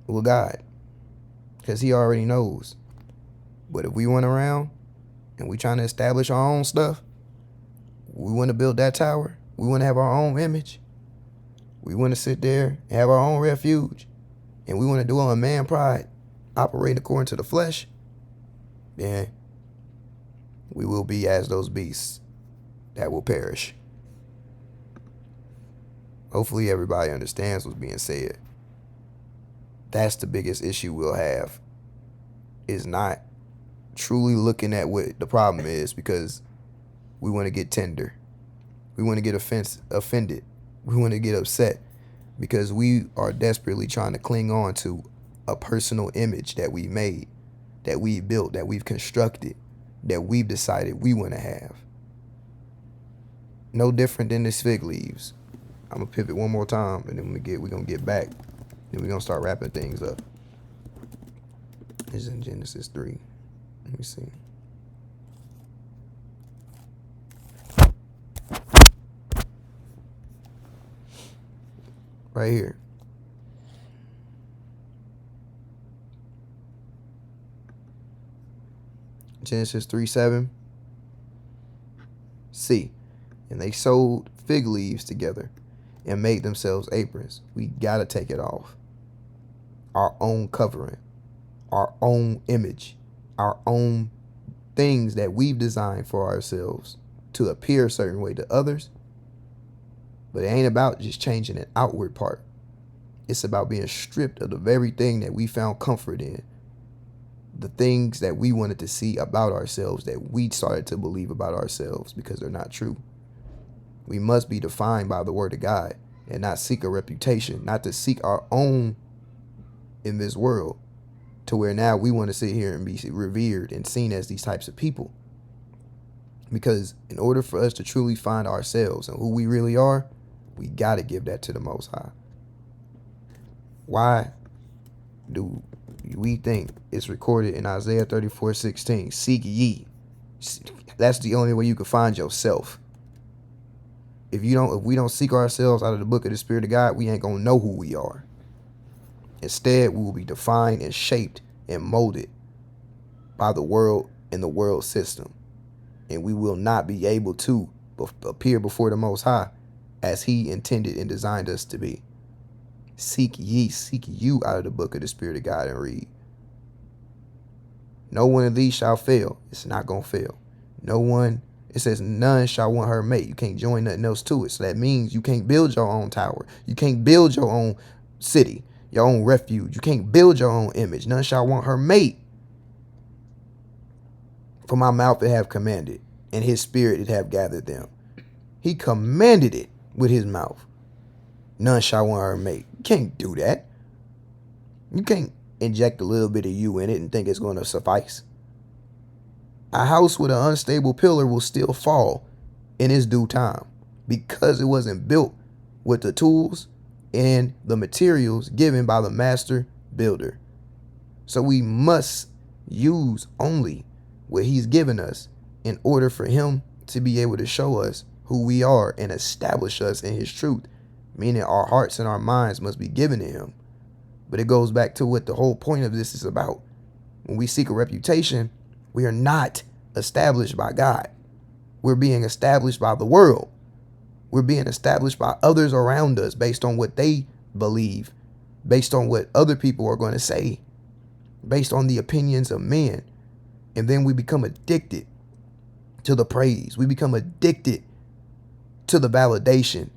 with God, because he already knows. But if we went around and we trying to establish our own stuff, we want to build that tower, we want to have our own image, we want to sit there and have our own refuge, and we want to do it on man pride, operating according to the flesh, then we will be as those beasts that will perish. Hopefully everybody understands what's being said. That's the biggest issue we'll have, is not truly looking at what the problem is, because we want to get tender. We want to get offended. We want to get upset because we are desperately trying to cling on to a personal image that we made, that we built, that we've constructed, that we've decided we want to have. No different than the fig leaves. I'm going to pivot one more time, and then we're going to get back. Then we're going to start wrapping things up. This is in Genesis 3. Let me see. Right here. Genesis 3:7. C. And they sewed fig leaves together and made themselves aprons. We got to take it off. Our own covering, our own image, our own things that we've designed for ourselves to appear a certain way to others. But it ain't about just changing an outward part. It's about being stripped of the very thing that we found comfort in. The things that we wanted to see about ourselves, that we started to believe about ourselves, because they're not true. We must be defined by the word of God and not seek a reputation, not to seek our own in this world, to where now we want to sit here and be revered and seen as these types of people. Because in order for us to truly find ourselves and who we really are, we got to give that to the Most High. Why do we think it's recorded in Isaiah 34:16? Seek ye. That's the only way you can find yourself. If we don't seek ourselves out of the book of the Spirit of God, we ain't gonna know who we are. Instead, we will be defined and shaped and molded by the world and the world system. And we will not be able to appear before the Most High as he intended and designed us to be. Seek you out of the book of the Spirit of God and read. No one of these shall fail. It's not going to fail. No one, it says none shall want her mate. You can't join nothing else to it. So that means you can't build your own tower. You can't build your own city, your own refuge. You can't build your own image. None shall want her mate. For my mouth it have commanded, and his spirit it have gathered them. He commanded it with his mouth. None shall want her mate. You can't do that. You can't inject a little bit of you in it and think it's going to suffice. A house with an unstable pillar will still fall in its due time, because it wasn't built with the tools and the materials given by the master builder. So we must use only what he's given us in order for him to be able to show us who we are and establish us in his truth, meaning our hearts and our minds must be given to him. But it goes back to what the whole point of this is about. When we seek a reputation, we are not established by God. We're being established by the world. We're being established by others around us based on what they believe, based on what other people are going to say, based on the opinions of men. And then we become addicted to the praise. We become addicted to the validation,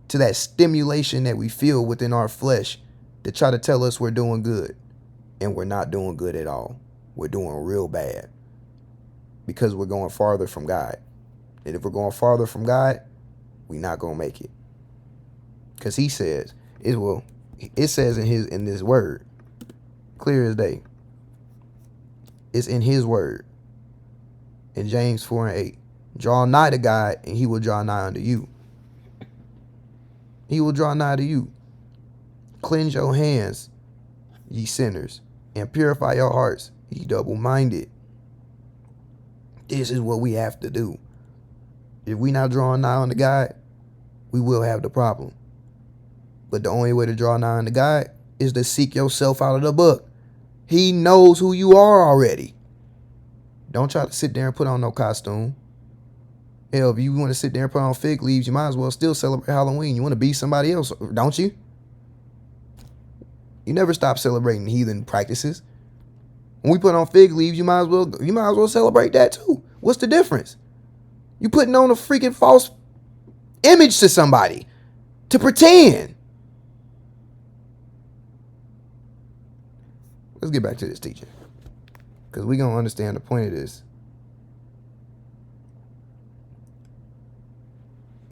to that stimulation that we feel within our flesh to try to tell us we're doing good. And we're not doing good at all. We're doing real bad because we're going farther from God. And if we're going farther from God, we're not going to make it. Because he says, it says in this word, clear as day. It's in his word. In James 4:8. Draw nigh to God, and he will draw nigh unto you. He will draw nigh to you. Cleanse your hands, ye sinners, and purify your hearts, ye double-minded. This is what we have to do. If we not drawing nigh unto God, we will have the problem. But the only way to draw nigh unto God is to seek yourself out of the book. He knows who you are already. Don't try to sit there and put on no costume. Hell, if you want to sit there and put on fig leaves, you might as well still celebrate Halloween. You want to be somebody else, don't you? You never stop celebrating heathen practices. When we put on fig leaves, you might as well celebrate that too. What's the difference? You putting on a freaking false image to somebody to pretend. Let's get back to this teaching, because we're going to understand the point of this.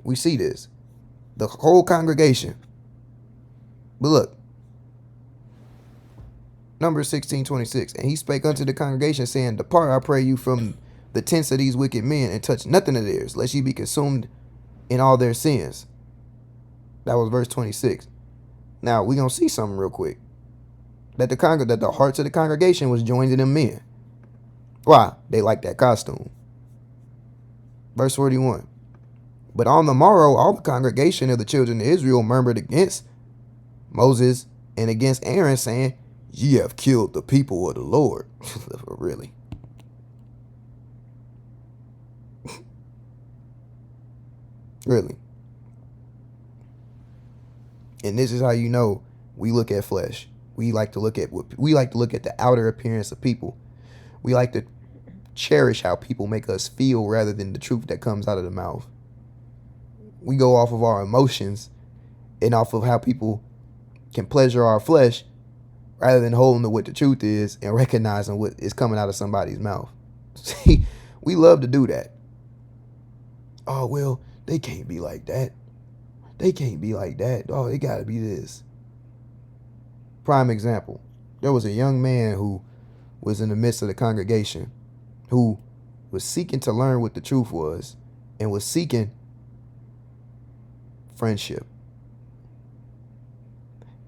We see this. The whole congregation. But look. Numbers 16:26. And he spake unto the congregation, saying, Depart, I pray you, from the tents of these wicked men, and touch nothing of theirs, lest ye be consumed in all their sins. That was verse 26. Now, we're going to see something real quick. That the hearts of the congregation was joined in them men. Why? They liked that costume. Verse 41. But on the morrow, all the congregation of the children of Israel murmured against Moses and against Aaron, saying, Ye have killed the people of the Lord. Really? Really? And this is how you know we look at flesh. We like to look at the outer appearance of people. We like to cherish how people make us feel rather than the truth that comes out of the mouth. We go off of our emotions and off of how people can pleasure our flesh rather than holding to what the truth is and recognizing what is coming out of somebody's mouth. See, we love to do that. Oh, well, they can't be like that. They can't be like that. Oh, they got to be this. Prime example. There was a young man who was in the midst of the congregation who was seeking to learn what the truth was and was seeking friendship.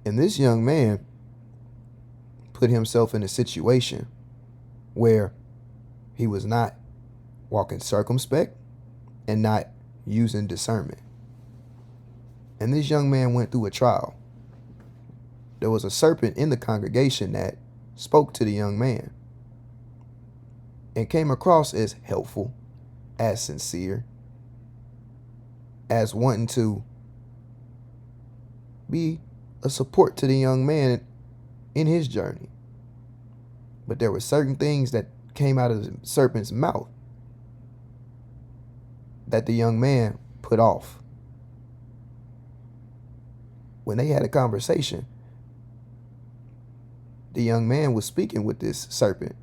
And this young man put himself in a situation where he was not walking circumspect and not using discernment. And this young man went through a trial. There was a serpent in the congregation that spoke to the young man and came across as helpful, as sincere, as wanting to be a support to the young man in his journey. But there were certain things that came out of the serpent's mouth that the young man put off. When they had a conversation, the young man was speaking with this serpent,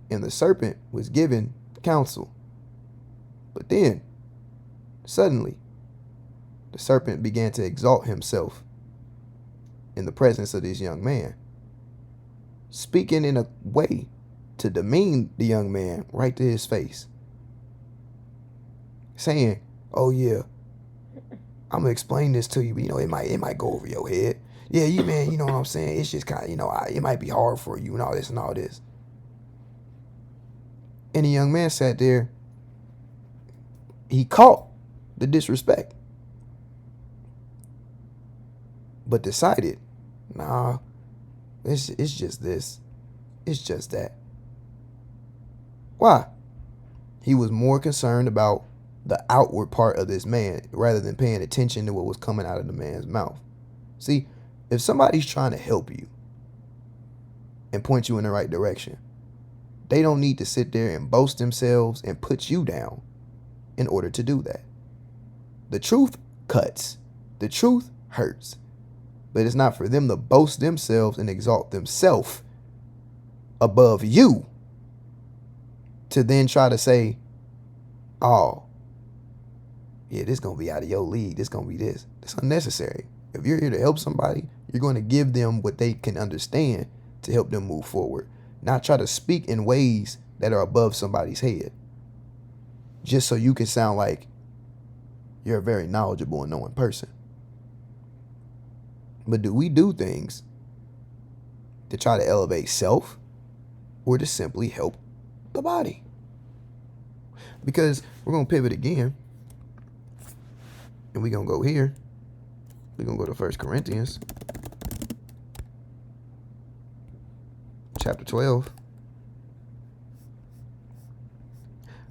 and the serpent was giving counsel. But then, suddenly, the serpent began to exalt himself in the presence of this young man, speaking in a way to demean the young man right to his face, saying, oh yeah, I'm gonna explain this to you, but it might go over your head. Yeah, you know what I'm saying? It's just kind of, it might be hard for you and all this and all this. And the young man sat there. He caught the disrespect, but decided, nah, it's just this. It's just that. Why? He was more concerned about the outward part of this man rather than paying attention to what was coming out of the man's mouth. See, if somebody's trying to help you and point you in the right direction, They don't need to sit there and boast themselves and put you down in order to do that. The truth cuts. The truth hurts. But it's not for them to boast themselves and exalt themselves above you to then try to say, oh, yeah, this going to be out of your league. This going to be this. It's unnecessary. If you're here to help somebody, you're going to give them what they can understand to help them move forward. Not try to speak in ways that are above somebody's head. Just so you can sound like you're a very knowledgeable and knowing person. But do we do things to try to elevate self or to simply help the body? Because we're going to pivot again. And we're going to go here. We're going to go to 1 Corinthians. Chapter 12.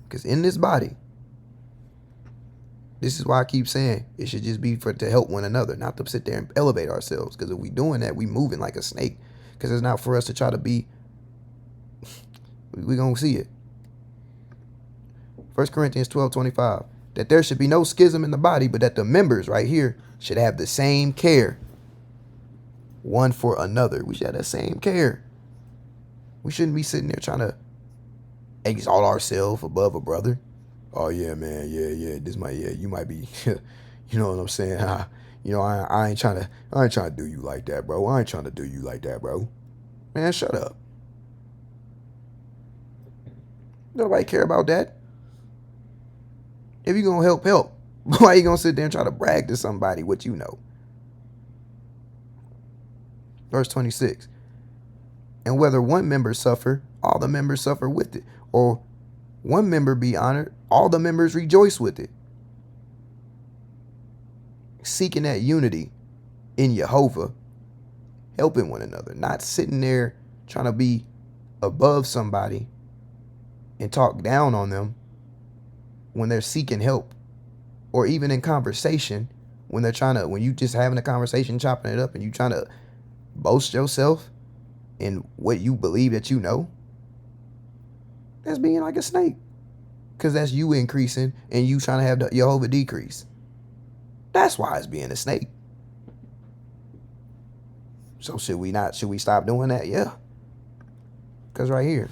Because in this body, this is why I keep saying it should just be to help one another, not to sit there and elevate ourselves. Because if we doing that, we moving like a snake. Because it's not for us to try to be, we going to see it. 1 Corinthians 12:25. That there should be no schism in the body, but that the members right here should have the same care one for another. We should have the same care. We shouldn't be sitting there trying to exalt ourselves above a brother. Oh yeah, man, yeah. You might be, you know what I'm saying? I ain't trying to do you like that, bro. I ain't trying to do you like that, bro. Man, shut up. Nobody care about that. If you gonna help. Why you gonna sit there and try to brag to somebody what you know? Verse 26. And whether one member suffer, all the members suffer with it. Or one member be honored, all the members rejoice with it. Seeking that unity in Jehovah, helping one another, not sitting there trying to be above somebody and talk down on them when they're seeking help, or even in conversation when you just having a conversation, chopping it up, and you trying to boast yourself in what you believe that you know. That's being like a snake, because that's you increasing and you trying to have the Jehovah decrease. That's why it's being a snake. So should we stop doing that? Yeah. Because right here,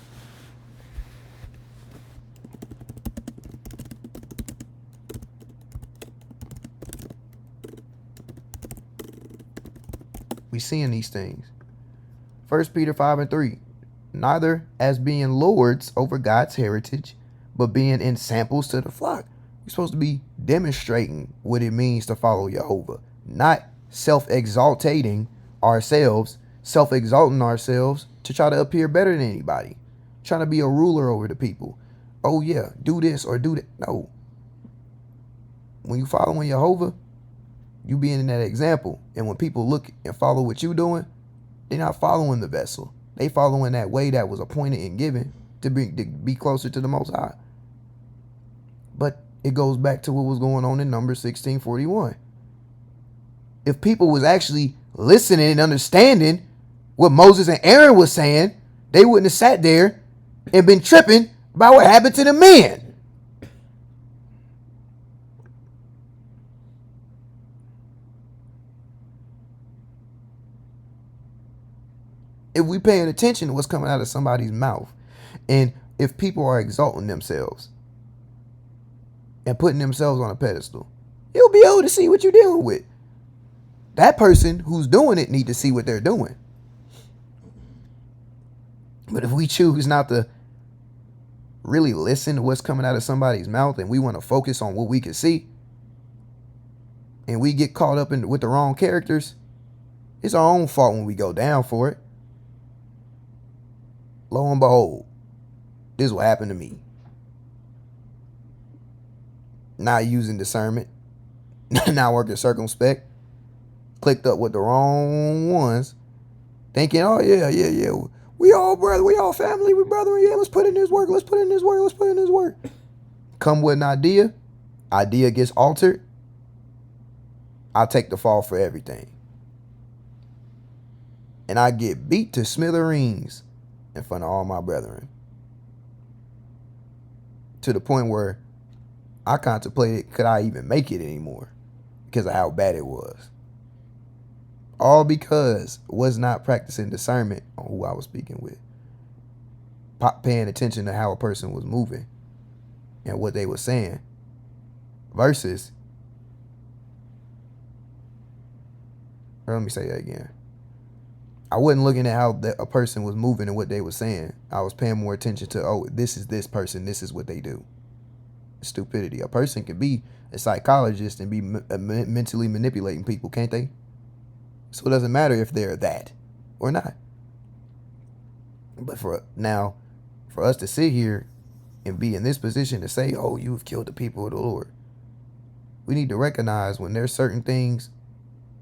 we seeing these things. 1 Peter 5:3. Neither as being lords over God's heritage, but being in samples to the flock. We're supposed to be demonstrating what it means to follow Jehovah, not self-exalting ourselves to try to appear better than anybody, trying to be a ruler over the people. Oh yeah, do this or do that. No. When you following Jehovah, you being in that example. And when people look and follow what you doing, they're not following the vessel. They following that way that was appointed and given to be closer to the Most High. But it goes back to what was going on in Numbers 16:41. If people was actually listening and understanding what Moses and Aaron was saying, they wouldn't have sat there and been tripping about what happened to the men. If we paying attention to what's coming out of somebody's mouth, and if people are exalting themselves and putting themselves on a pedestal, you'll be able to see what you're dealing with. That person who's doing it need to see what they're doing. But if we choose not to really listen to what's coming out of somebody's mouth, and we want to focus on what we can see, and we get caught up with the wrong characters, it's our own fault when we go down for it. Lo and behold, this is what happened to me. Not using discernment, not working circumspect, clicked up with the wrong ones, thinking, oh yeah, we all brother, we all family, we brother, yeah, let's put in this work, let's put in this work. Come with an idea gets altered, I take the fall for everything. And I get beat to smithereens in front of all my brethren. to the point where I contemplated, could I even make it anymore because of how bad it was. All because I was not practicing discernment on who I was speaking with. Paying attention to how a person was moving and what they were saying versus, let me say that again. I wasn't looking at how a person was moving and what they were saying. I was paying more attention to, oh, this is this person, this is what they do. Stupidity. A person can be a psychologist and be mentally manipulating people, can't they? So it doesn't matter if they're that or not. But for us to sit here and be in this position to say, oh, you've killed the people of the Lord. We need to recognize when there's certain things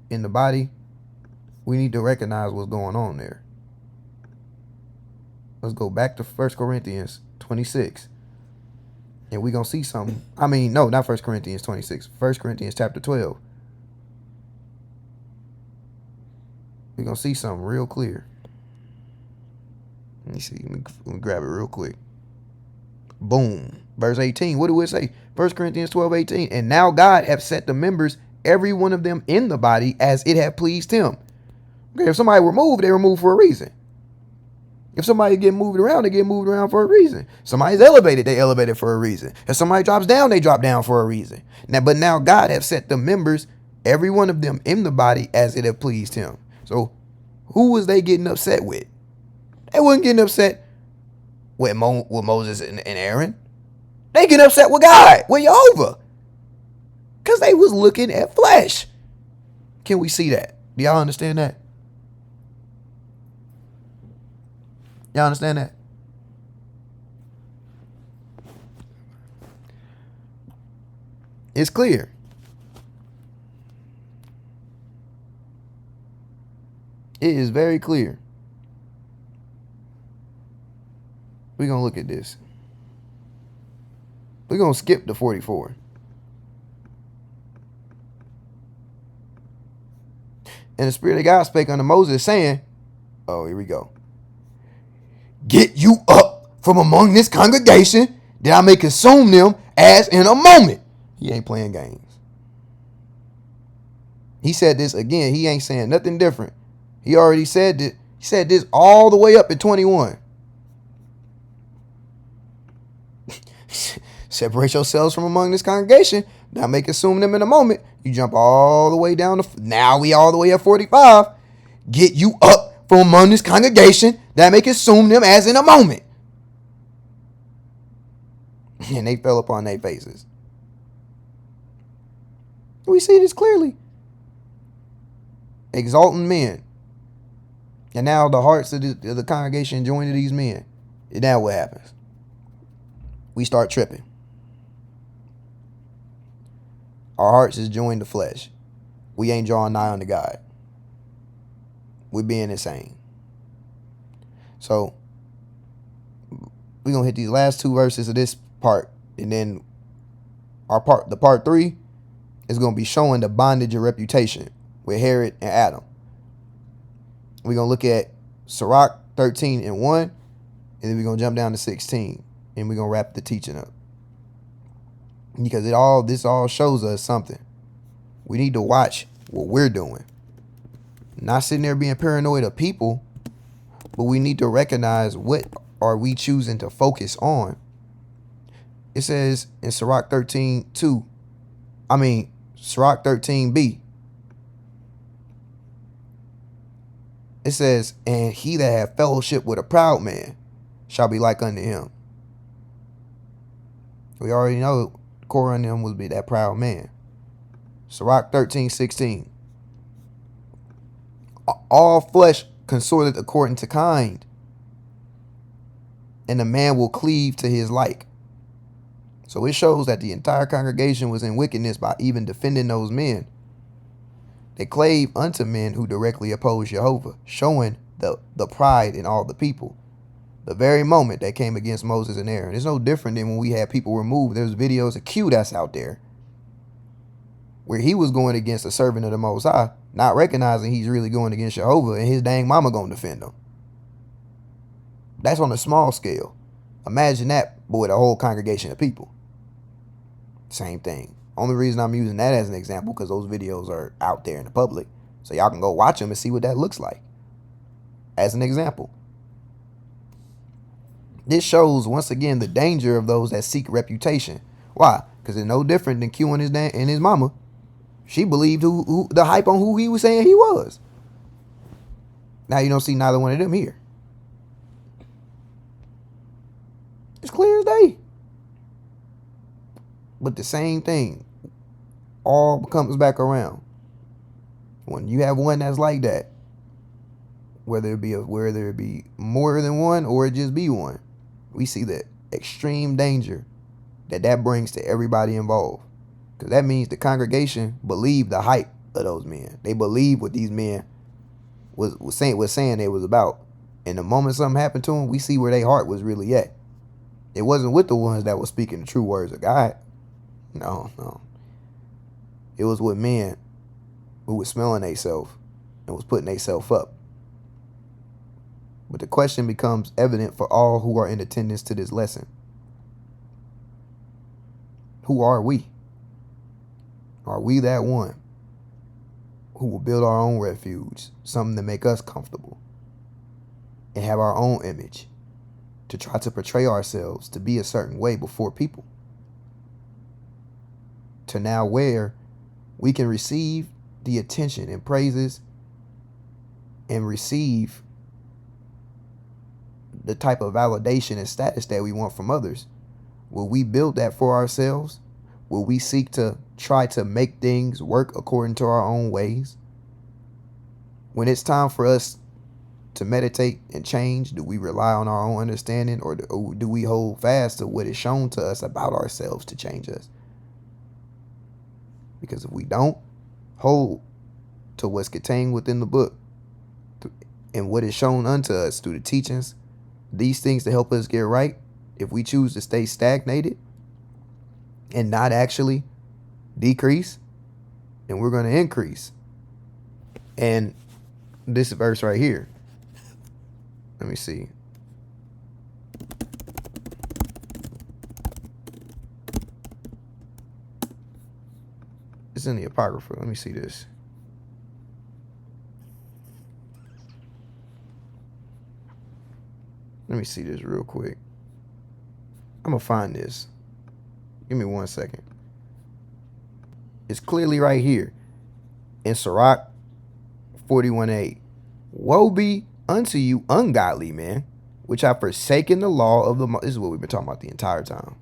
in the body, we need to recognize what's going on there. Let's go back to 1 Corinthians 26. And we're going to see something. I mean, no, not 1 Corinthians 26. 1 Corinthians chapter 12. We're going to see something real clear. Let me see. Let me grab it real quick. Boom. Verse 18. What do it say? 1 Corinthians 12:18. And now God hath set the members, every one of them in the body, as it hath pleased him. Okay, if somebody were moved, they were moved for a reason. If somebody get moved around, they get moved around for a reason. Somebody's elevated, they elevated for a reason. If somebody drops down, they drop down for a reason. But now God hath set the members, every one of them in the body, as it hath pleased him. So who was they getting upset with? They wasn't getting upset with Moses and Aaron. They getting upset with God, with Jehovah. Because they was looking at flesh. Can we see that? Do y'all understand that? Y'all understand that? It's clear. It is very clear. We're going to look at this. We're going to skip to 44. And the Spirit of God spake unto Moses, saying, oh, here we go. Get you up from among this congregation, that I may consume them as in a moment. He ain't playing games. He said this again. He ain't saying nothing different. He already said that. He said this all the way up at 21. Separate yourselves from among this congregation. Now may consume them in a moment. You jump all the way down to, now we all the way at 45. Get you up from among this congregation, that may consume them as in a moment. And they fell upon their faces. We see this clearly. Exalting men. And now the hearts of the congregation join to these men. And now what happens? We start tripping. Our hearts is joined to flesh. We ain't drawing nigh unto God. We're being insane. So we're going to hit these last two verses of this part. And then the part 3 is going to be showing the bondage of reputation with Herod and Adam. We're going to look at Sirach 13:1. And then we're going to jump down to 16. And we're going to wrap the teaching up. Because this all shows us something. We need to watch what we're doing. Not sitting there being paranoid of people, but we need to recognize what are we choosing to focus on. It says in Sirach 13:2, Sirach 13b. It says, and he that hath fellowship with a proud man shall be like unto him. We already know Korah and them would be that proud man. Sirach 13:16. All flesh consorteth according to kind, and a man will cleave to his like. So it shows that the entire congregation was in wickedness by even defending those men. They clave unto men who directly oppose Jehovah, showing the pride in all the people. The very moment they came against Moses and Aaron. It's no different than when we had people removed. There's videos of Q that's out there where he was going against a servant of the Most High, not recognizing he's really going against Jehovah, and his dang mama gonna defend him. That's on a small scale. Imagine that, but with a whole congregation of people. Same thing. Only reason I'm using that as an example because those videos are out there in the public. So y'all can go watch them and see what that looks like. As an example. This shows, once again, the danger of those that seek reputation. Why? Because it's no different than Q and his mama. She believed the hype on who he was saying he was. Now you don't see neither one of them here. It's clear as day. But the same thing all comes back around. When you have one that's like that, whether it be more than one or it just be one, we see the extreme danger that brings to everybody involved. Because that means the congregation believed the hype of those men. They believed what these men was saying they was about. And the moment something happened to them, we see where their heart was really at. It wasn't with the ones that were speaking the true words of God. No. It was with men who was smelling themselves and was putting themselves up. But the question becomes evident for all who are in attendance to this lesson. Who are we? Are we that one who will build our own refuge, something to make us comfortable, and have our own image to try to portray ourselves to be a certain way before people? To now where we can receive the attention and praises and receive the type of validation and status that we want from others. Will we build that for ourselves? Will we seek to try to make things work according to our own ways? When it's time for us to meditate and change, do we rely on our own understanding, or do we hold fast to what is shown to us about ourselves to change us? Because if we don't hold to what's contained within the book and what is shown unto us through the teachings, these things to help us get right, if we choose to stay stagnated and not actually decrease, then we're going to increase. And this verse right here, let me see. It's in the Apocrypha. Let me see this. Let me see this real quick. I'm going to find this. Give me 1 second. It's clearly right here in Sirach 41:8. Woe be unto you, ungodly men, which have forsaken the law of the... This is what we've been talking about the entire time.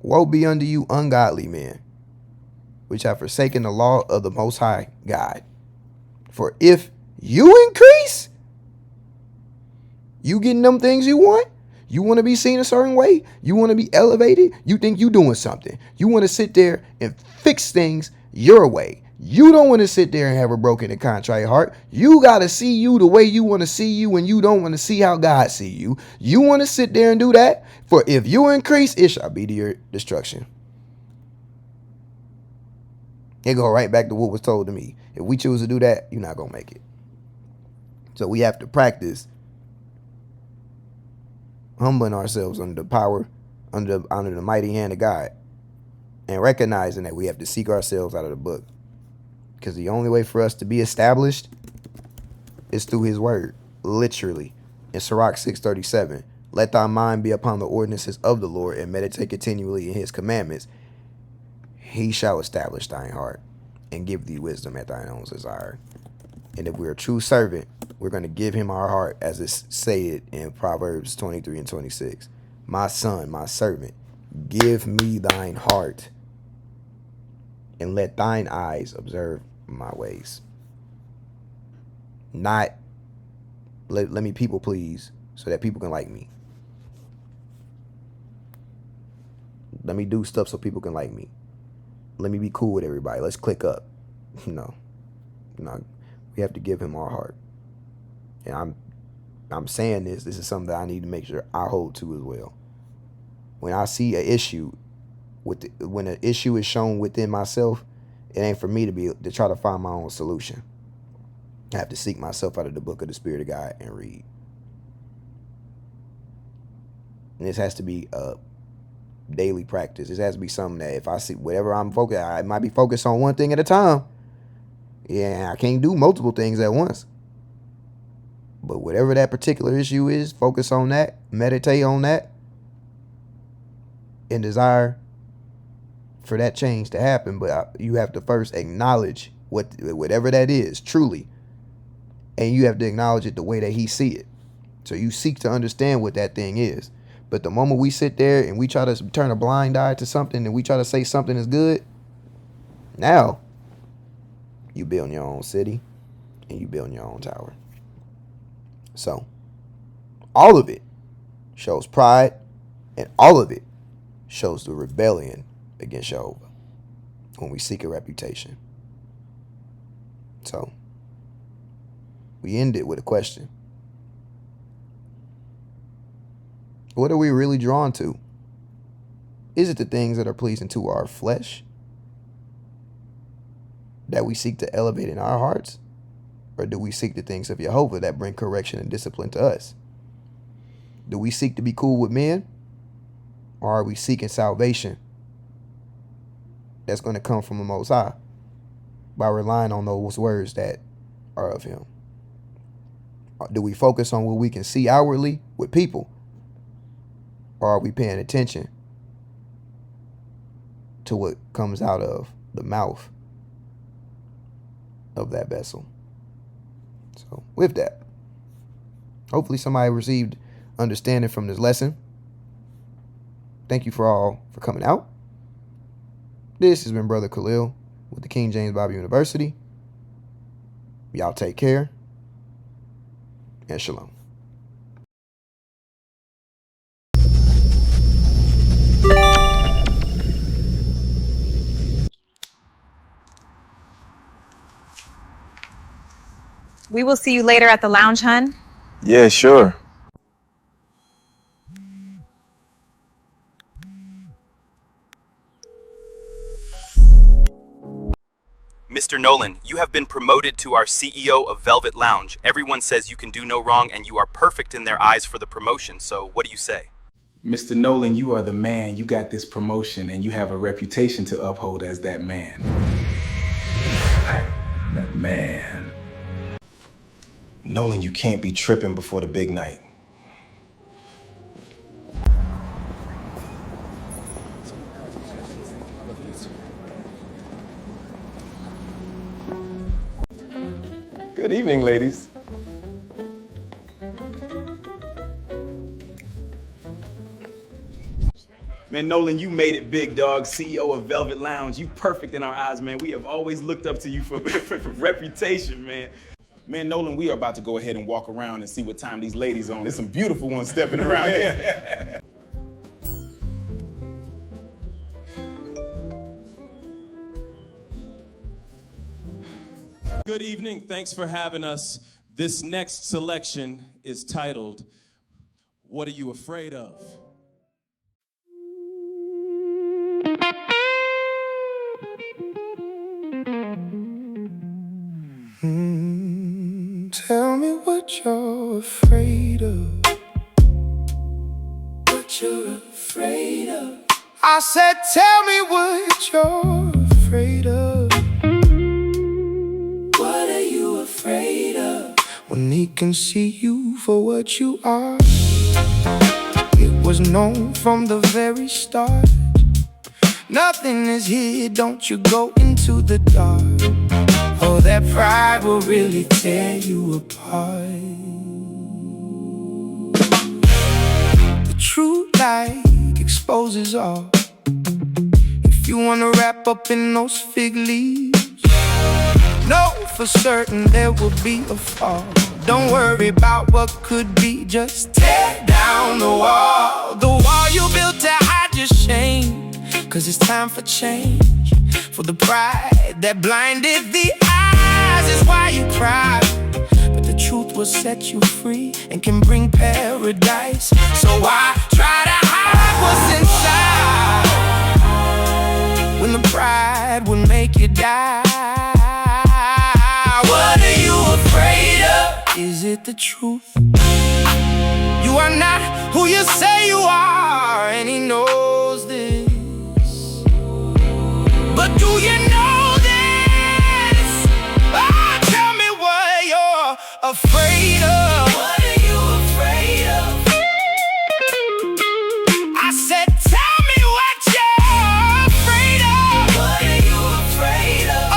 Woe be unto you, ungodly men, which have forsaken the law of the Most High God. For if you increase, you getting them things you want to be seen a certain way, you want to be elevated, you think you doing something. You want to sit there and fix things your way. You don't want to sit there and have a broken and contrite heart. You got to see you the way you want to see you, and you don't want to see how God see you. You want to sit there and do that? For if you increase, it shall be to your destruction. It go right back to what was told to me. If we choose to do that, you're not going to make it. So we have to practice humbling ourselves under the power, under the mighty hand of God, and recognizing that we have to seek ourselves out of the book. Because the only way for us to be established is through his word. Literally. In Sirach 6:37, let thy mind be upon the ordinances of the Lord, and meditate continually in his commandments. He shall establish thine heart and give thee wisdom at thine own desire. And if we're a true servant, we're going to give him our heart, as it's stated in Proverbs 23:26. My son, my servant, give me thine heart, and let thine eyes observe my ways. Not let me people please so that people can like me. Let me do stuff so people can like me. Let me be cool with everybody. Let's click up. No. We have to give him our heart. And I'm saying this is something that I need to make sure I hold to as well. When I see an issue, when an issue is shown within myself, it ain't for me to try to find my own solution. I have to seek myself out of the book of the Spirit of God and read. And this has to be a daily practice. This has to be something that if I see whatever I'm focused, I might be focused on one thing at a time. Yeah, I can't do multiple things at once. But whatever that particular issue is, focus on that, meditate on that, and desire for that change to happen. But you have to first acknowledge whatever that is, truly. And you have to acknowledge it the way that he see it. So you seek to understand what that thing is. But the moment we sit there and we try to turn a blind eye to something and we try to say something is good, now you building your own city and you building your own tower. So all of it shows pride, and all of it shows the rebellion against Jehovah when we seek a reputation. So we end it with a question. What are we really drawn to? Is it the things that are pleasing to our flesh that we seek to elevate in our hearts? Or do we seek the things of Jehovah that bring correction and discipline to us? Do we seek to be cool with men? Or are we seeking salvation that's going to come from the Most High by relying on those words that are of him? Do we focus on what we can see outwardly with people? Or are we paying attention to what comes out of the mouth of that vessel? So with that, hopefully somebody received understanding from this lesson. Thank you for coming out. This has been Brother Kahleial with the King James Bible University. Y'all take care and shalom. We will see you later at the lounge, hun. Yeah, sure. Mr. Nolan, you have been promoted to our CEO of Velvet Lounge. Everyone says you can do no wrong and you are perfect in their eyes for the promotion. So what do you say? Mr. Nolan, you are the man. You got this promotion and you have a reputation to uphold as that man. That man. Nolan, you can't be tripping before the big night. Good evening, ladies. Man, Nolan, you made it big, dog. CEO of Velvet Lounge. You perfect in our eyes, man. We have always looked up to you for reputation, man. Man, Nolan, we are about to go ahead and walk around and see what time these ladies on. There's some beautiful ones stepping around here. Good evening. Thanks for having us. This next selection is titled, What Are You Afraid Of? Tell me what you're afraid of. What you're afraid of. I said, tell me what you're afraid of. What are you afraid of? When he can see you for what you are. It was known from the very start. Nothing is here, don't you go into the dark. Oh, that pride will really tear you apart. The true light exposes all. If you wanna wrap up in those fig leaves, know for certain there will be a fall. Don't worry about what could be, just tear down the wall. The wall you built to hide your shame. 'Cause it's time for change. For the pride that blinded the eyes is why you cry. But the truth will set you free and can bring paradise. So why try to hide what's inside when the pride will make you die? What are you afraid with the truth. You are not who you say you are, and he knows this. But do you know this? Oh, tell me what you're afraid of. What are you afraid of? I said, tell me what you're afraid of. What are you afraid of?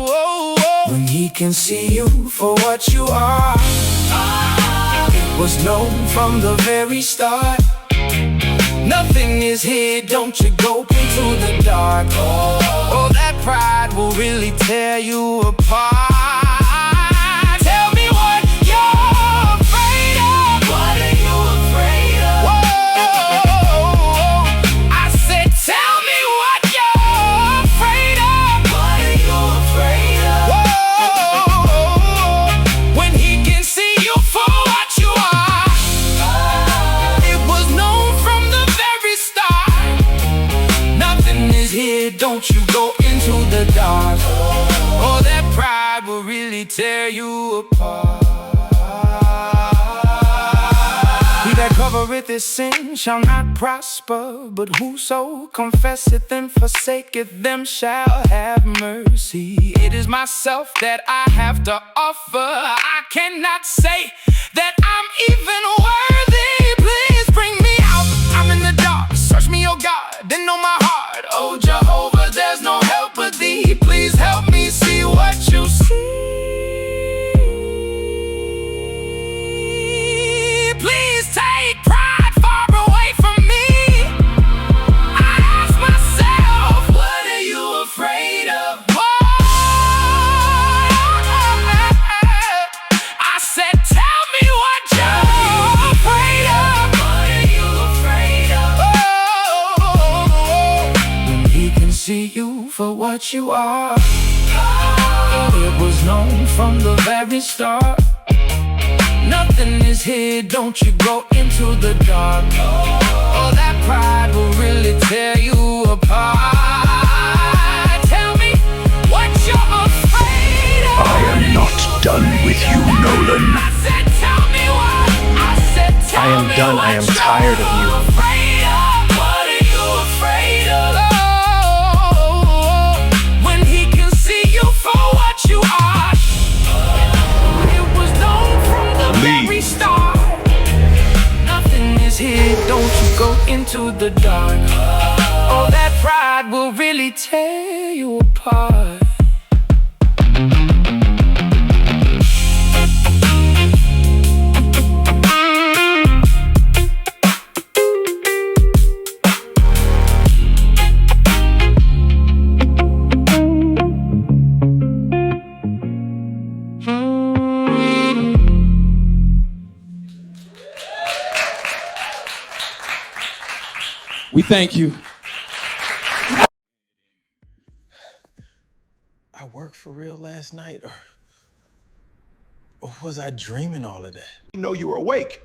Oh, when he can see you for what you are. It was known from the very start. Nothing is hid, don't you go into the dark. Oh, that pride will really tear you apart. Tell me what you're afraid of. What are you afraid of? Whoa, I said tell me what you're afraid of. What are you afraid of? Whoa, when he can see you for what you are. It was known from the very start. Nothing is here, don't you go into the dark. Oh, that pride will really tear you apart. He that covereth his sin shall not prosper, but whoso confesseth and forsaketh them shall have mercy. It is myself that I have to offer. I cannot say that I'm even worthy. Please bring me out, I'm in the dark. Search me, oh God, then know my heart. Oh Jehovah, there's no help but thee. Please help me see what you see. Please take pride far away from me. I ask myself, what are you afraid of? I said, tell me what you're afraid of. What are you afraid of? When he can see you for what you are. It was known from the very start. Nothing is hid, don't you go into the dark. Oh, that pride will really tear you apart. Tell me what you're afraid of. I am not done with you, Nolan. I said, tell me what. I said, tell I am me done. what I am tired of you. you're afraid of. What are you afraid of? Oh, when he can see you for what you are. It was known from the very start. Nothing is hid, don't you go into the dark. Oh, that pride will really tear you apart. We thank you. I worked for real last night, or was I dreaming all of that? You know you were awake.